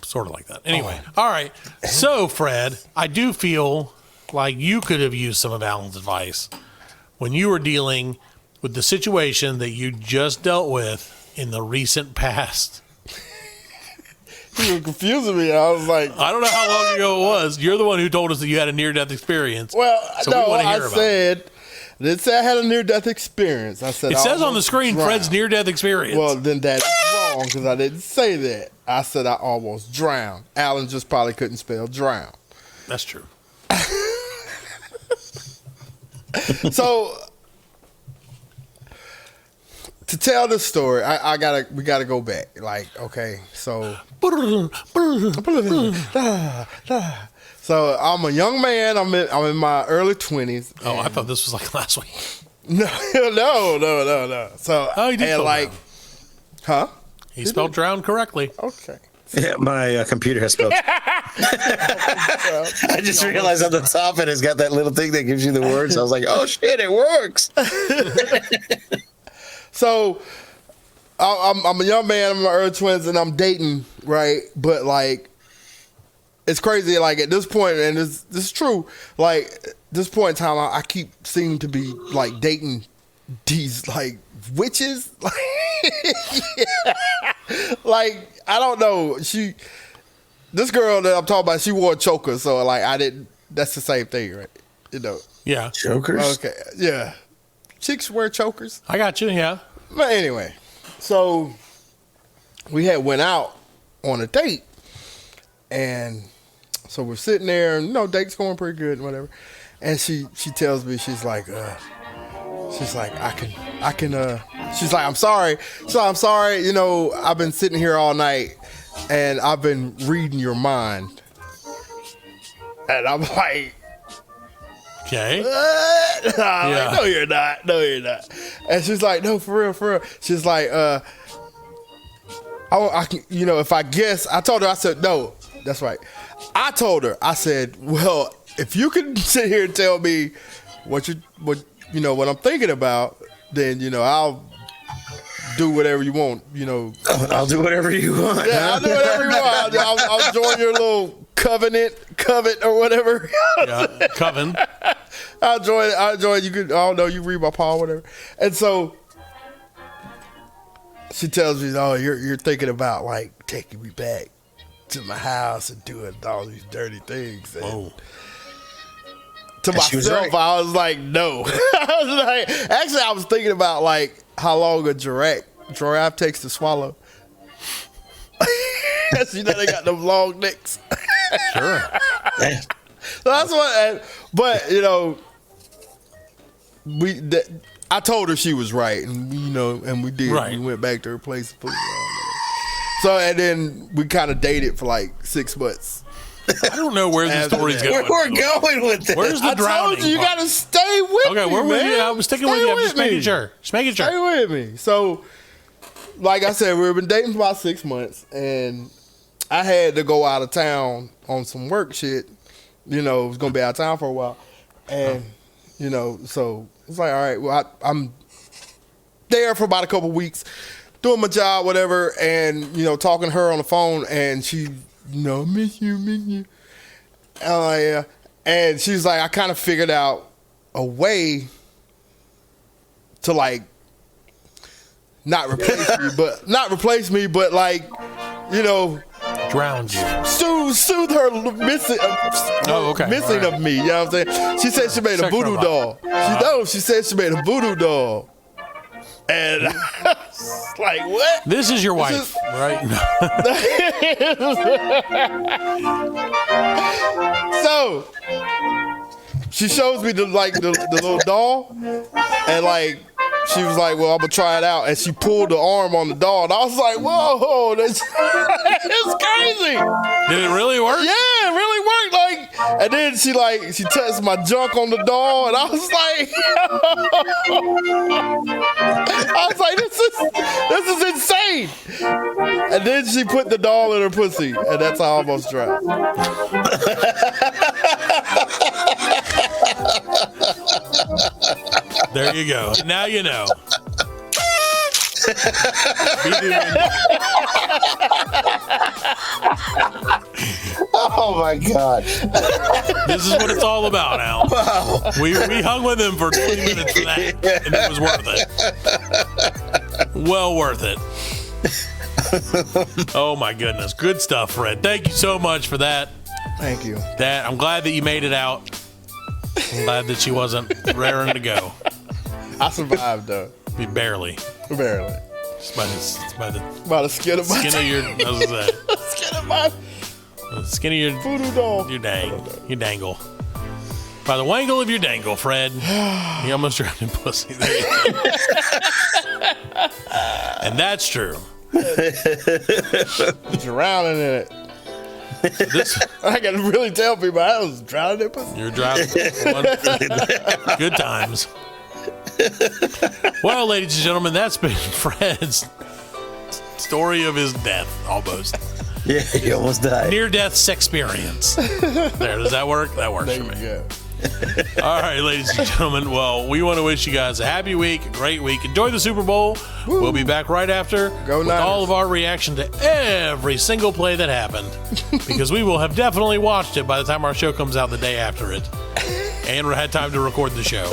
Sort of like that. Anyway, all right. So, Fred, I do feel like you could have used some of Alan's advice when you were dealing with the situation that you just dealt with in the recent past. You were confusing me. I was like, I don't know how long ago it was. You're the one who told us that you had a near-death experience. Well, so no, I didn't say I had a near-death experience. I said it says on the screen, drowned. Fred's near-death experience. Well, then that's wrong because I didn't say that. I said I almost drowned. Alan just probably couldn't spell drown. That's true. So, to tell this story, we gotta go back. Like, okay, so I'm a young man. I'm in my early 20s. Oh, I thought this was like last week. No. So, he did spell drown. Huh? He spelled drown correctly. Okay. Yeah, my computer has spelled. I just realized on the top it has got that little thing that gives you the words. I was like, oh shit, it works. So, I'm a young man. I'm in my early 20s, and I'm dating, right? But like, it's crazy. Like at this point, and this is true. Like at this point in time, I keep seeming to be like dating these like witches. Like I don't know. This girl that I'm talking about, she wore a choker, so like I didn't. That's the same thing, right? You know. Yeah. Chokers. Okay. Yeah. Chicks wear chokers. I got you. Yeah. But anyway, so we had went out on a date, and so we're sitting there, and date's going pretty good, and whatever. And she tells me, she's like, I can. She's like, I'm sorry. So I'm sorry. I've been sitting here all night, and I've been reading your mind. And I'm like, okay. Yeah. Like, no, you're not. And she's like, no, for real. She's like, I can, if I guess, I told her, I said, no, that's right. I told her, I said, well, if you can sit here and tell me what I'm thinking about, then, I'll do whatever you want, I'll do whatever you want. Yeah, I'll do whatever you want. I'll join your little covet or whatever. Yeah, coven. I'll join. You could, I don't know, you read my palm, whatever. And so she tells me, oh, you're thinking about like taking me back to my house and doing all these dirty things. And to myself, I was like, no. I was thinking about like how long a giraffe takes to swallow. They got them long necks. Sure. So that's what, but I told her she was right, and and we did. Right. We went back to her place and put it on. So, and then we kind of dated for like 6 months. I don't know where the story's going. Where we're going with this. Where's the I drowning? told you got to stay with me. Okay, where were man. you? I was sticking with you. I'm just making sure. Just making sure. Stay with me. So, like I said, we've been dating for about 6 months, and I had to go out of town on some work shit. I was gonna be out of town for a while, and so it's like, all right, well, I'm there for about a couple weeks, doing my job, whatever, and talking to her on the phone, and she, miss you. Yeah. And she's like, I kind of figured out a way to like not replace me, but like, Drowned you. soothe her missing of me. You know what I'm saying? She said she made a voodoo doll. She said she made a voodoo doll. And I was like, what? This is your wife, right? So she shows me the little doll, and like she was like, well, I'm gonna try it out, and she pulled the arm on the doll, and I was like, whoa, that's crazy. Did it really work? Yeah, it really worked. Like, and then she touched my junk on the doll, and I was like, this is insane. And then she put the doll in her pussy, and that's how I almost drowned. There you go. Now you know. Oh my God. This is what it's all about, Al. Wow. We hung with him for 20 minutes for that, and it was worth it. Well worth it. Oh my goodness. Good stuff, Fred. Thank you so much for that. Thank you. I'm glad that you made it out. I'm glad that she wasn't raring to go. I survived though. Barely. It's by the skin of my skin of your. I was gonna say. Skin of my skin of your voodoo doll. Your dangle. By the wangle of your dangle, Fred. You almost drowned in pussy. There you go. And that's true. Drowning in it. I can really tell people I was drowning in pussy. You're drowning. Good times. Well, ladies and gentlemen, that's been Fred's story of his death, almost. Yeah, he almost died. Near-death experience. There, does that work? That works for me. Go. All right, ladies and gentlemen. Well, we want to wish you guys a happy week, a great week. Enjoy the Super Bowl. Woo. We'll be back right after with all of our reaction to every single play that happened, because we will have definitely watched it by the time our show comes out the day after it, and we had time to record the show.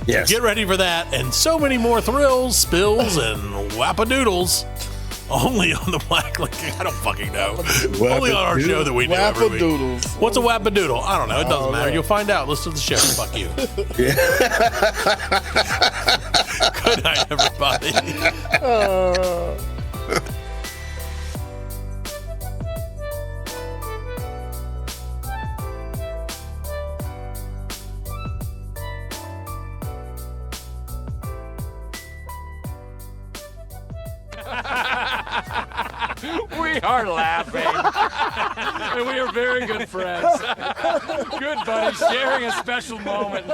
Yes. So get ready for that and so many more thrills, spills, and whappadoodles. Only on the Black Link. I don't fucking know. Only on our show that we do every week. What's a whappadoodle? I don't know. It doesn't matter. You'll find out. Listen to the show. Fuck you. Good night, everybody. We are laughing. And we are very good friends. Good buddies, sharing a special moment.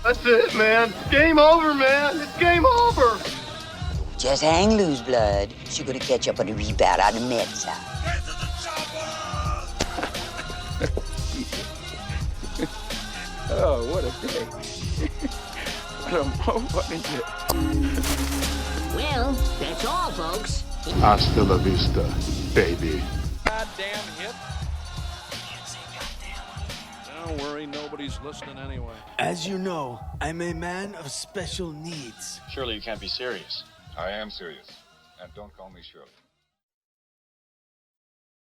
That's it, man. Game over, man. It's game over. Just hang loose, blood. She's gonna catch up on the rebound on the med side. Oh, what a day. What a motherfucking day. Well, that's all, folks. Hasta la vista, baby. Goddamn hip. Don't worry, nobody's listening anyway. As you know, I'm a man of special needs. Surely you can't be serious. I am serious. And don't call me Shirley.